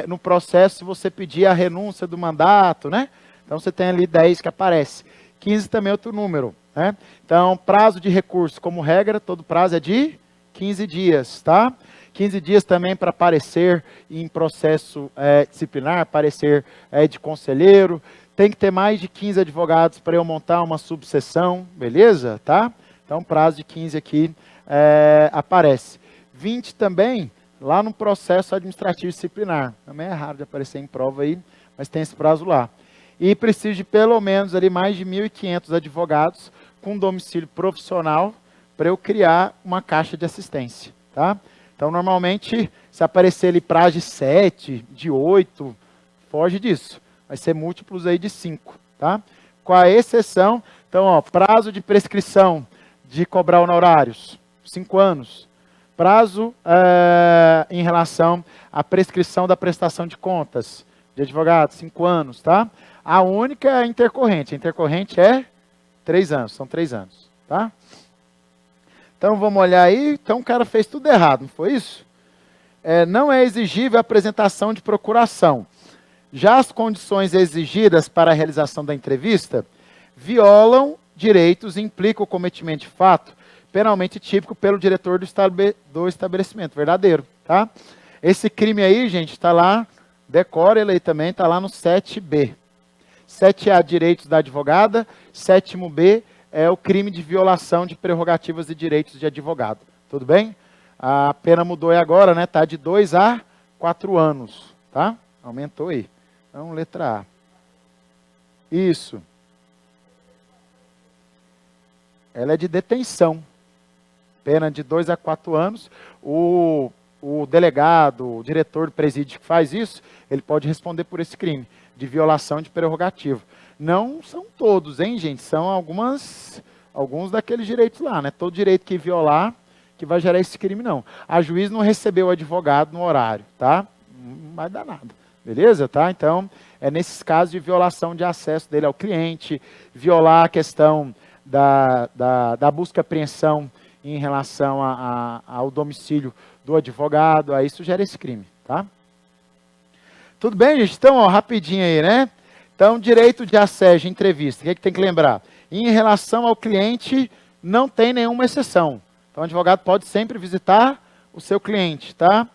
no processo se você pedir a renúncia do mandato, né? Então, você tem ali 10 que aparece. 15 também é outro número, né? Então, prazo de recurso, como regra, todo prazo é de 15 dias, tá? 15 dias também para parecer em processo disciplinar, parecer de conselheiro. Tem que ter mais de 15 advogados para eu montar uma subseção, beleza? Tá? Então, prazo de 15 aqui aparece. 20 também, lá no processo administrativo disciplinar. Também é raro de aparecer em prova aí, mas tem esse prazo lá. E precisa de pelo menos ali mais de 1.500 advogados com domicílio profissional para eu criar uma caixa de assistência, tá? Então, normalmente, se aparecer ali prazo de 7, de 8, foge disso. Vai ser múltiplos aí de 5, tá? Com a exceção, então, ó, prazo de prescrição de cobrar honorários, 5 anos. Prazo em relação à prescrição da prestação de contas de advogado, 5 anos, tá? A única é a intercorrente. A intercorrente é 3 anos, são 3 anos, tá? Então, vamos olhar aí. Então, o cara fez tudo errado, não foi isso? Não é exigível a apresentação de procuração. Já as condições exigidas para a realização da entrevista violam direitos e implicam o cometimento de fato penalmente típico pelo diretor do estabelecimento. Verdadeiro, tá? Esse crime aí, gente, está lá, decora ele aí também, está lá no 7B. 7A, direitos da advogada. 7º-B, é o crime de violação de prerrogativas e direitos de advogado. Tudo bem? A pena mudou aí agora, né? Está de 2 a 4 anos, tá? Aumentou aí. Então, letra A. Isso. Ela é de detenção. Pena de 2 a 4 anos. O delegado, o diretor do presídio que faz isso, ele pode responder por esse crime de violação de prerrogativa. Não são todos, hein, gente? São alguns daqueles direitos lá, né? Todo direito que violar, que vai gerar esse crime, não. A juiz não recebeu o advogado no horário, tá? Não vai dar nada, beleza? Tá? Então, é nesses casos de violação de acesso dele ao cliente, violar a questão da busca e apreensão em relação ao domicílio do advogado, aí isso gera esse crime, tá? Tudo bem, gente? Então, ó, rapidinho aí, né? Então, direito de acesso, entrevista, o que é que tem que lembrar? Em relação ao cliente, não tem nenhuma exceção. Então, o advogado pode sempre visitar o seu cliente, tá?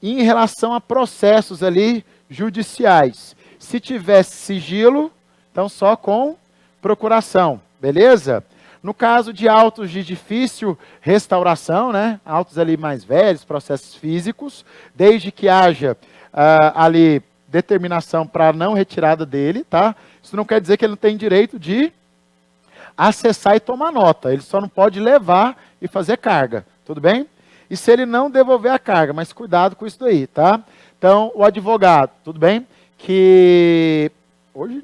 E em relação a processos ali judiciais, se tivesse sigilo, então só com procuração, beleza? No caso de autos de difícil restauração, né? Autos ali mais velhos, processos físicos, desde que haja ali determinação para não retirada dele, tá? Isso não quer dizer que ele não tem direito de acessar e tomar nota. Ele só não pode levar e fazer carga, tudo bem? E se ele não devolver a carga, mas cuidado com isso daí, tá? Então, o advogado, tudo bem? Que hoje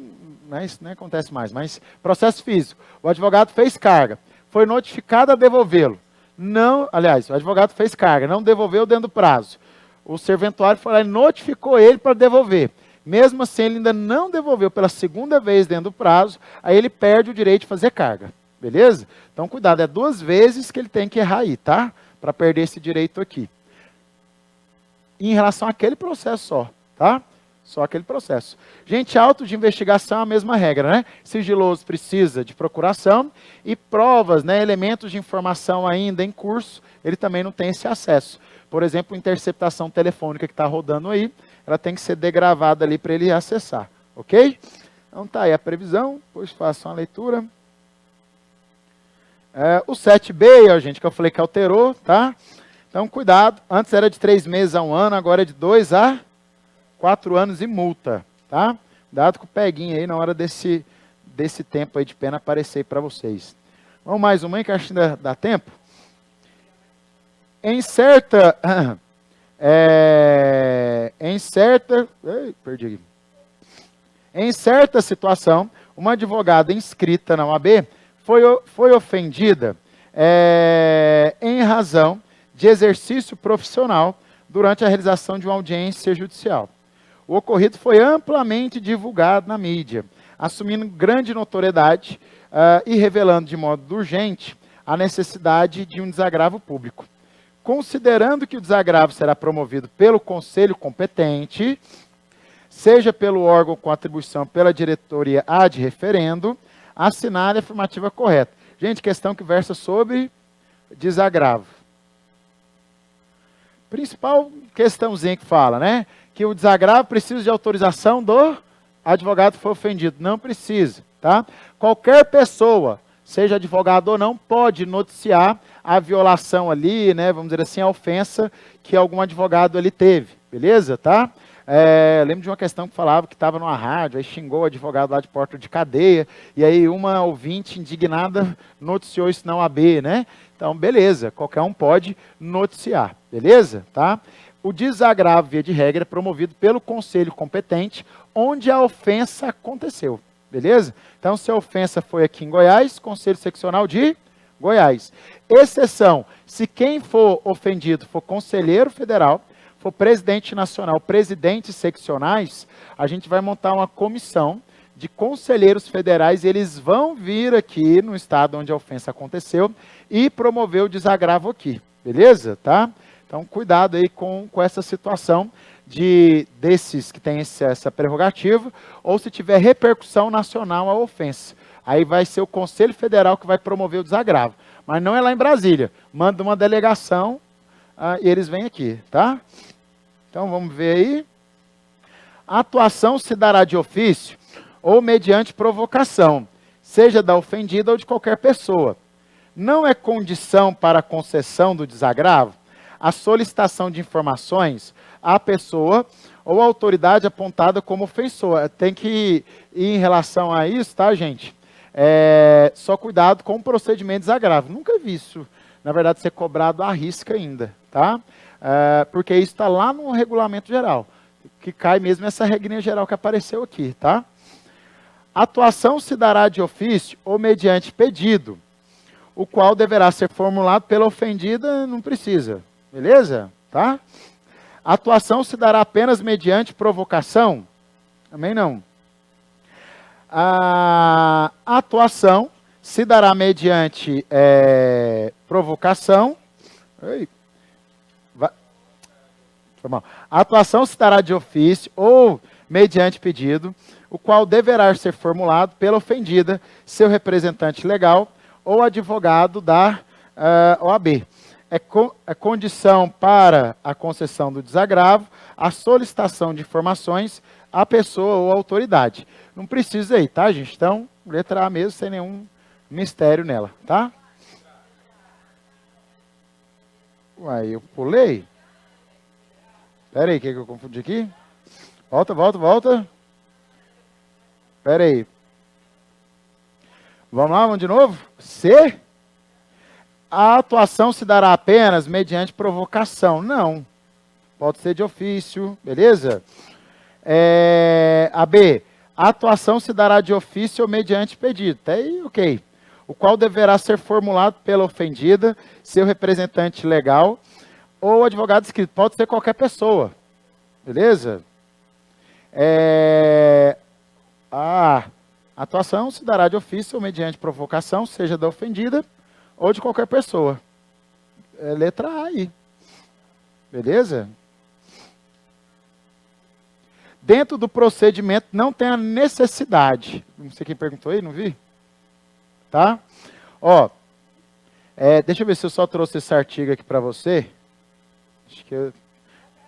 isso não acontece mais, mas processo físico. O advogado fez carga, foi notificado a devolvê-lo. Não, aliás, o advogado fez carga, não devolveu dentro do prazo. O serventuário foi lá e notificou ele para devolver. Mesmo assim, ele ainda não devolveu pela segunda vez dentro do prazo, aí ele perde o direito de fazer carga. Beleza? Então, cuidado, é 2 vezes que ele tem que errar aí, tá? Para perder esse direito aqui. E em relação àquele processo só, tá? Só aquele processo. Gente, auto de investigação é a mesma regra, né? Sigiloso precisa de procuração e provas, né, elementos de informação ainda em curso, ele também não tem esse acesso. Por exemplo, interceptação telefônica que está rodando aí, ela tem que ser degravada ali para ele acessar, ok? Então tá aí a previsão, depois façam a leitura. O 7B, ó, gente, que eu falei que alterou, tá? Então cuidado, antes era de 3 meses a 1 ano, agora é de 2 a 4 anos e multa, tá? Cuidado com o peguinho aí na hora desse tempo aí de pena aparecer para vocês. Vamos mais uma aí, que acho que ainda dá tempo. Em certa situação, uma advogada inscrita na OAB foi ofendida em razão de exercício profissional durante a realização de uma audiência judicial. O ocorrido foi amplamente divulgado na mídia, assumindo grande notoriedade e revelando de modo urgente a necessidade de um desagravo público. Considerando que o desagravo será promovido pelo conselho competente, seja pelo órgão com atribuição pela diretoria ad referendo, assinar a afirmativa correta. Gente, questão que versa sobre desagravo. Principal questãozinha que fala, né? Que o desagravo precisa de autorização do advogado que foi ofendido. Não precisa, tá? Qualquer pessoa, seja advogado ou não, pode noticiar a violação ali, né? Vamos dizer assim, a ofensa que algum advogado ali teve, beleza? Tá? Lembro de uma questão que falava que estava numa rádio, aí xingou o advogado lá de porta de cadeia, e aí uma ouvinte indignada noticiou isso na OAB, né? Então, beleza, qualquer um pode noticiar, beleza? Tá? O desagravo, via de regra, é promovido pelo conselho competente, onde a ofensa aconteceu, beleza? Então, se a ofensa foi aqui em Goiás, Conselho Seccional de Goiás. Exceção, se quem for ofendido for conselheiro federal, for presidente nacional, presidentes seccionais, a gente vai montar uma comissão de conselheiros federais, e eles vão vir aqui no estado onde a ofensa aconteceu e promover o desagravo aqui, beleza? Tá? Então, cuidado aí com essa situação desses que têm essa prerrogativa, ou se tiver repercussão nacional a ofensa. Aí vai ser o Conselho Federal que vai promover o desagravo. Mas não é lá em Brasília. Manda uma delegação e eles vêm aqui, tá? Então, vamos ver aí. A atuação se dará de ofício ou mediante provocação, seja da ofendida ou de qualquer pessoa. Não é condição para a concessão do desagravo a solicitação de informações à pessoa ou à autoridade apontada como ofensor. Tem que ir em relação a isso, tá, gente? Só cuidado com o procedimento de desagravo. Nunca vi isso, na verdade, ser cobrado à risca ainda, tá? Porque isso está lá no regulamento geral, que cai mesmo essa regrinha geral que apareceu aqui, tá? A atuação se dará de ofício ou mediante pedido, o qual deverá ser formulado pela ofendida, não precisa, beleza? Tá? A atuação se dará apenas mediante provocação? Também não. A atuação se dará mediante provocação. A atuação se dará de ofício ou mediante pedido, o qual deverá ser formulado pela ofendida, seu representante legal ou advogado da OAB. É condição para a concessão do desagravo a solicitação de informações à pessoa ou autoridade. Não precisa aí, tá, gente? Então, letra A mesmo, sem nenhum mistério nela, tá? Uai, eu pulei? Espera aí, o que eu confundi aqui? Volta, volta, volta. Espera aí. Vamos lá, vamos de novo? C. A atuação se dará apenas mediante provocação. Não. Pode ser de ofício, beleza? A B. A atuação se dará de ofício ou mediante pedido. Tá aí, ok. O qual deverá ser formulado pela ofendida, seu representante legal ou advogado escrito. Pode ser qualquer pessoa. Beleza? A atuação se dará de ofício ou mediante provocação, seja da ofendida ou de qualquer pessoa. Letra A aí. Beleza? Dentro do procedimento não tem a necessidade. Não sei quem perguntou aí, não vi? Tá? Ó, deixa eu ver se eu só trouxe esse artigo aqui para você. Acho que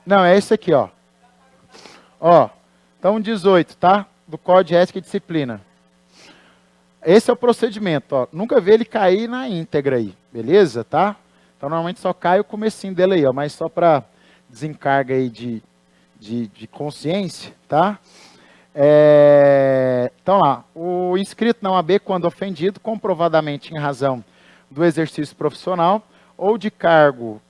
não, é esse aqui, ó. Ó, então 18, tá? Do Código de Ética e Disciplina. Esse é o procedimento, ó. Nunca vi ele cair na íntegra aí, beleza? Tá? Então normalmente só cai o comecinho dele aí, ó, mas só para desencarga aí de consciência, tá? Então lá, o inscrito na OAB, quando ofendido, comprovadamente em razão do exercício profissional ou de cargo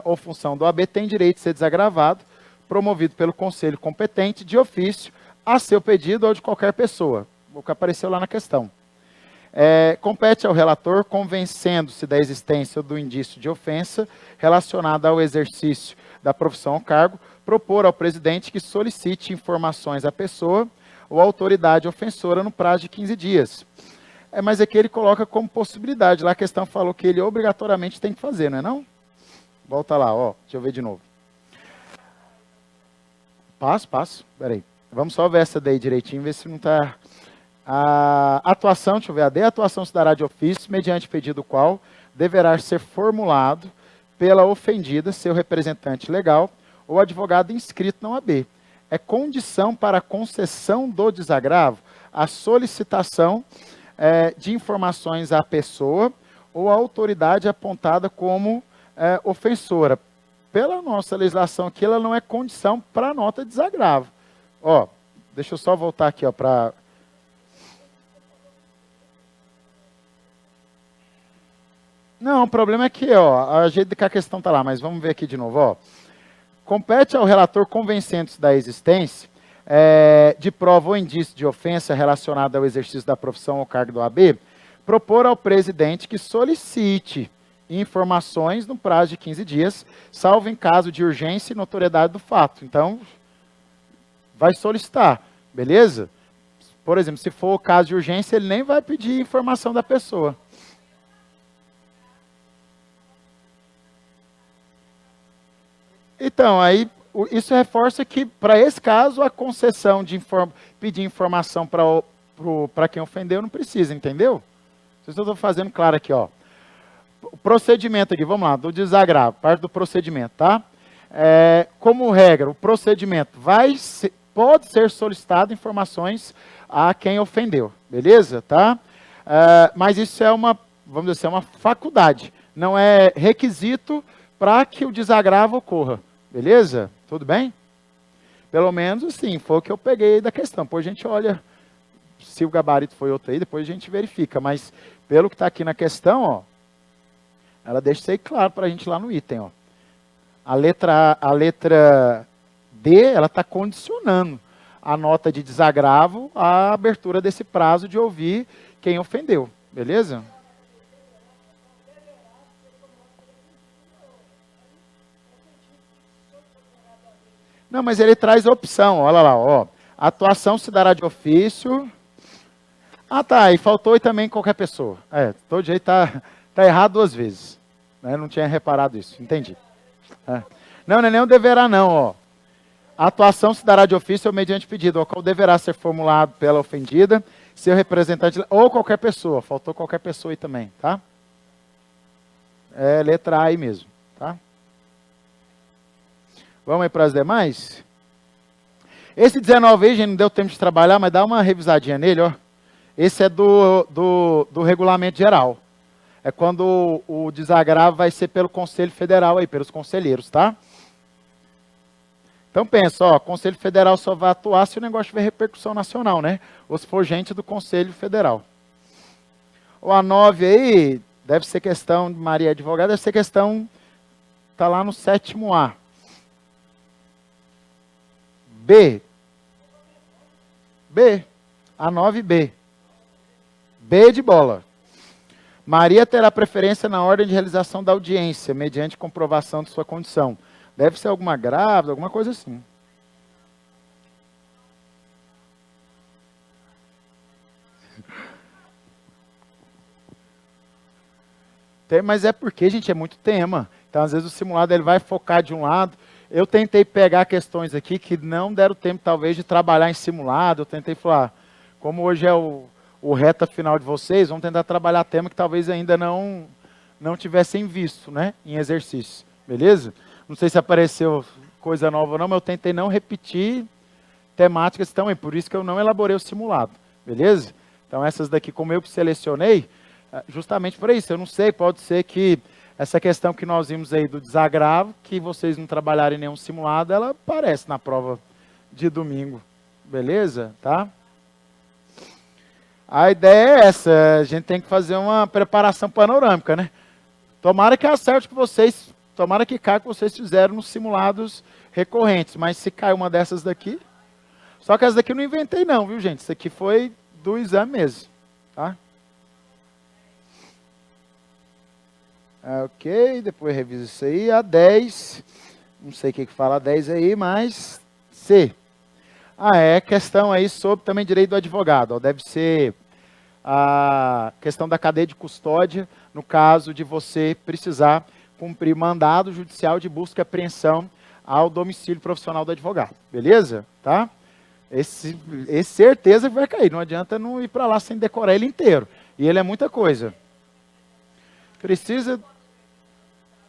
ou função do OAB, tem direito de ser desagravado, promovido pelo conselho competente de ofício a seu pedido ou de qualquer pessoa, o que apareceu lá na questão. Compete ao relator, convencendo-se da existência do indício de ofensa relacionado ao exercício da profissão ou cargo, propor ao presidente que solicite informações à pessoa ou à autoridade ofensora no prazo de 15 dias. Mas aqui ele coloca como possibilidade. Lá a questão falou que ele obrigatoriamente tem que fazer, não é não? Volta lá, ó. Deixa eu ver de novo. Passo. Peraí. Vamos só ver essa daí direitinho, ver se não está... A atuação, deixa eu ver a D. A atuação se dará de ofício, mediante pedido qual deverá ser formulado pela ofendida, seu representante legal, ou advogado inscrito na OAB. É condição para a concessão do desagravo a solicitação de informações à pessoa ou à autoridade apontada como ofensora. Pela nossa legislação aqui, ela não é condição para a nota de desagravo. Ó, deixa eu só voltar aqui, ó, para... Não, o problema é que, ó, a jeito que a questão está lá, mas vamos ver aqui de novo, ó. Compete ao relator, convencendo-se da existência de prova ou indício de ofensa relacionada ao exercício da profissão ou cargo do OAB, propor ao presidente que solicite informações no prazo de 15 dias, salvo em caso de urgência e notoriedade do fato. Então, vai solicitar, beleza? Por exemplo, se for o caso de urgência, ele nem vai pedir informação da pessoa. Então, aí, isso reforça que, para esse caso, a concessão de pedir informação para quem ofendeu não precisa, entendeu? Vocês estão fazendo claro aqui, ó. O procedimento aqui, vamos lá, do desagravo, parte do procedimento, tá? Como regra, o procedimento pode ser solicitado informações a quem ofendeu, beleza? Tá? Mas isso é vamos dizer assim, uma faculdade, não é requisito para que o desagravo ocorra. Beleza? Tudo bem? Pelo menos, assim, foi o que eu peguei da questão. Depois a gente olha se o gabarito foi outro aí, depois a gente verifica. Mas, pelo que está aqui na questão, ó, ela deixa isso aí claro para a gente lá no item. Ó. A letra D, ela está condicionando a nota de desagravo à abertura desse prazo de ouvir quem ofendeu. Beleza? Não, mas ele traz opção, olha lá, ó. A atuação se dará de ofício. Ah, tá, e faltou e também qualquer pessoa. Todo jeito tá errado duas vezes. Né? Não tinha reparado isso, entendi. Não é nem o deverá não, ó. A atuação se dará de ofício ou mediante pedido, ao qual deverá ser formulado pela ofendida, seu representante, ou qualquer pessoa. Faltou qualquer pessoa aí também, tá? Letra A aí mesmo, tá? Vamos aí para as demais? Esse 19 aí, gente, não deu tempo de trabalhar, mas dá uma revisadinha nele, ó. Esse é do regulamento geral. É quando o desagravo vai ser pelo Conselho Federal aí, pelos conselheiros, tá? Então pensa, ó, Conselho Federal só vai atuar se o negócio tiver repercussão nacional, né? Ou se for gente do Conselho Federal. O A9 aí, deve ser questão de Maria Advogada, deve ser questão, está lá no 7º A. B. A9B. B de bola. Maria terá preferência na ordem de realização da audiência, mediante comprovação de sua condição. Deve ser alguma grávida, alguma coisa assim. Mas é porque, gente, é muito tema. Então, às vezes, o simulado ele vai focar de um lado. Eu tentei pegar questões aqui que não deram tempo, talvez, de trabalhar em simulado. Eu tentei falar, como hoje é o reta final de vocês, vamos tentar trabalhar tema que talvez ainda não tivessem visto, né, em exercício. Beleza? Não sei se apareceu coisa nova ou não, mas eu tentei não repetir temáticas que estão aí. Por isso que eu não elaborei o simulado. Beleza? Então, essas daqui, como eu que selecionei, justamente por isso. Eu não sei, pode ser que essa questão que nós vimos aí do desagravo, que vocês não trabalharem em nenhum simulado, ela aparece na prova de domingo. Beleza? Tá? A ideia é essa, a gente tem que fazer uma preparação panorâmica, né? Tomara que acerte que vocês, tomara que caia que vocês fizeram nos simulados recorrentes, mas se cai uma dessas daqui, só que essa daqui eu não inventei não, viu gente? Isso aqui foi do exame mesmo, tá? Ok, depois reviso isso aí. A 10, não sei o que fala a 10 aí, mas C. É questão aí sobre também direito do advogado. Ó, deve ser a questão da cadeia de custódia, no caso de você precisar cumprir mandado judicial de busca e apreensão ao domicílio profissional do advogado. Beleza? Tá? Esse certeza que vai cair. Não adianta não ir para lá sem decorar ele inteiro. E ele é muita coisa. Precisa...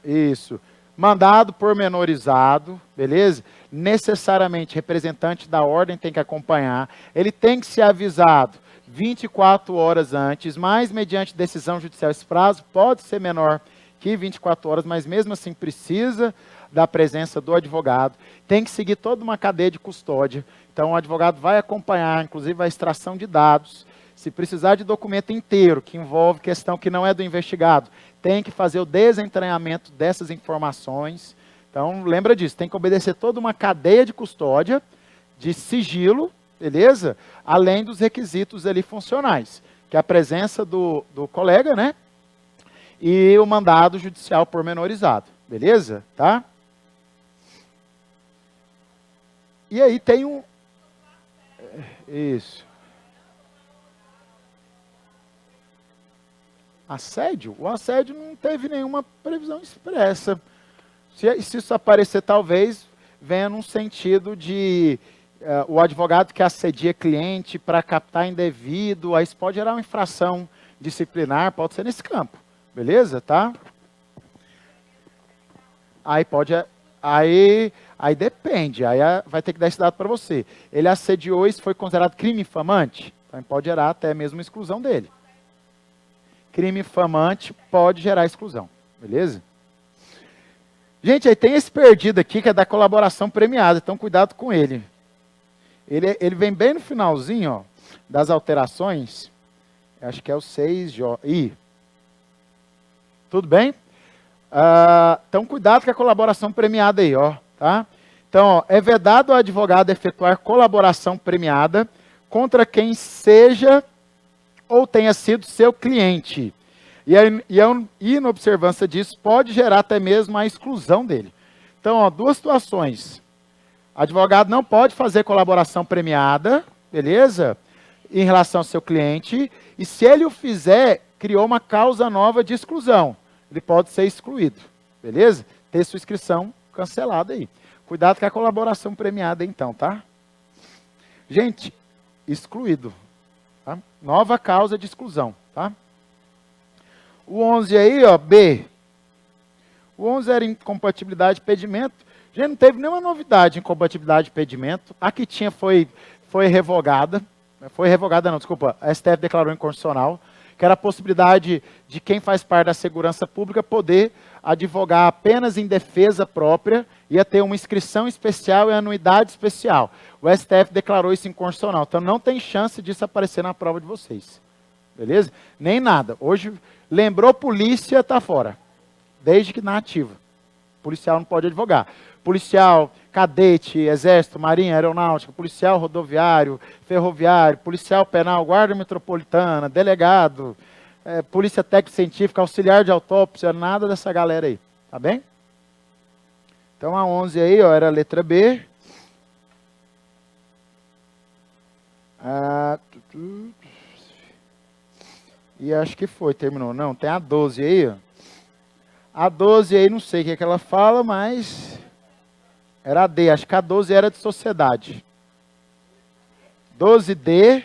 Isso. Mandado pormenorizado, beleza? Necessariamente, representante da ordem tem que acompanhar. Ele tem que ser avisado 24 horas antes, mas mediante decisão judicial esse prazo pode ser menor que 24 horas, mas mesmo assim precisa da presença do advogado. Tem que seguir toda uma cadeia de custódia. Então o advogado vai acompanhar, inclusive, a extração de dados. Se precisar de documento inteiro, que envolve questão que não é do investigado, tem que fazer o desentranhamento dessas informações. Então, lembra disso, tem que obedecer toda uma cadeia de custódia, de sigilo, beleza? Além dos requisitos ali funcionais, que é a presença do colega, né? E o mandado judicial pormenorizado, beleza? Tá? E aí tem um... Isso. Assédio? O assédio não teve nenhuma previsão expressa. Se isso aparecer, talvez venha num sentido de o advogado que assedia cliente para captar indevido, aí isso pode gerar uma infração disciplinar, pode ser nesse campo. Beleza? Tá? Aí pode... Aí depende, aí vai ter que dar esse dado para você. Ele assediou e isso foi considerado crime infamante? Então pode gerar até mesmo exclusão dele. Crime infamante pode gerar exclusão, beleza? Gente, aí tem esse perdido aqui que é da colaboração premiada, então cuidado com ele. Ele vem bem no finalzinho, ó, das alterações, acho que é o 6J. Tudo bem? Então cuidado com a colaboração premiada aí, ó, tá? Então, ó, é vedado ao advogado efetuar colaboração premiada contra quem seja ou tenha sido seu cliente. E a inobservância disso pode gerar até mesmo a exclusão dele. Então, ó, duas situações. Advogado não pode fazer colaboração premiada, beleza? Em relação ao seu cliente. E se ele o fizer, criou uma causa nova de exclusão. Ele pode ser excluído, beleza? Ter sua inscrição cancelada aí. Cuidado com a colaboração premiada então, tá? Gente, excluído. Tá? Nova causa de exclusão, tá? O 11 aí, ó, B. O 11 era incompatibilidade de pedimento. Já não teve nenhuma novidade em incompatibilidade de pedimento. A que tinha foi revogada. Foi revogada não, desculpa. A STF declarou inconstitucional. que era a possibilidade de quem faz parte da segurança pública poder advogar apenas em defesa própria, ia ter uma inscrição especial e anuidade especial. O STF declarou isso inconstitucional, então não tem chance disso aparecer na prova de vocês. Beleza? Nem nada. Hoje, lembrou polícia, está fora. Desde que na ativa. Policial não pode advogar. Policial, cadete, exército, marinha, aeronáutica, policial rodoviário, ferroviário, policial penal, guarda metropolitana, delegado, polícia técnico-científica, auxiliar de autópsia, nada dessa galera aí. Tá bem? Então a 11 aí, ó, era a letra B. E acho que foi, terminou. Não, tem a 12 aí, ó. A 12 aí, não sei o que é que ela fala, mas era a D. Acho que a 12 era de sociedade. 12D.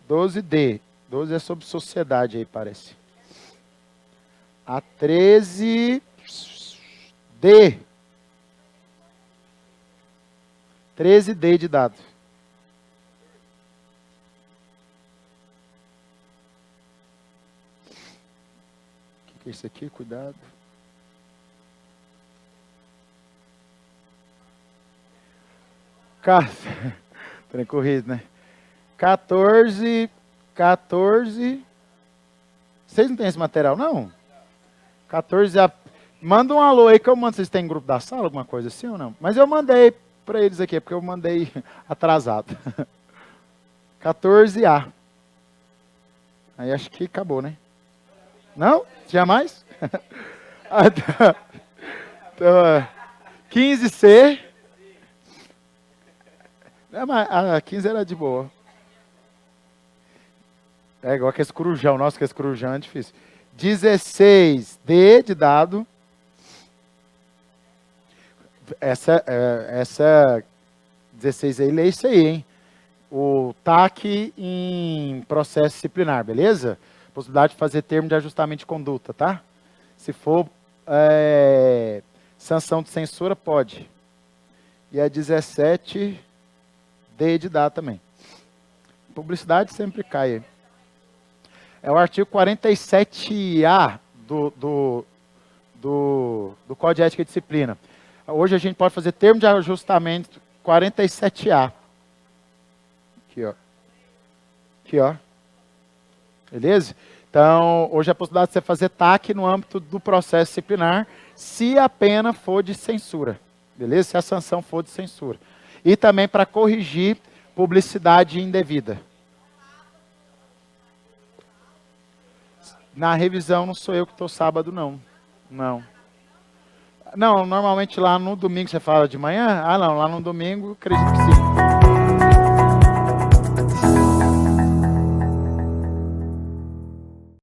12D. 12 é sobre sociedade aí, parece. A 13D. 13D de dado. O que é isso aqui? Cuidado. Trem corrido, né? 14. Vocês não têm esse material, não? 14. Manda um alô aí que eu mando. Vocês têm grupo da sala, alguma coisa assim ou não? Mas eu mandei para eles aqui, porque eu mandei atrasado. 14A. Aí acho que acabou, né? Não? Tinha mais? Então, 15C. A 15 era de boa. É igual aquele corujão. Nossa, que esse corujão é difícil. 16D de dado. Essa 16 aí, lê isso aí, hein? O TAC em processo disciplinar, beleza? Possibilidade de fazer termo de ajustamento de conduta, tá? Se for sanção de censura, pode. E a 17D de dado também. Publicidade sempre cai. É o artigo 47A do Código de Ética e Disciplina. Hoje a gente pode fazer termo de ajustamento 47A. Aqui, ó. Aqui, ó. Beleza? Então, hoje a possibilidade de você fazer TAC no âmbito do processo disciplinar, se a pena for de censura. Beleza? Se a sanção for de censura. E também para corrigir publicidade indevida. Na revisão não sou eu que estou sábado, não. Não. Não, normalmente lá no domingo você fala de manhã? Ah, não, lá no domingo, acredito que sim.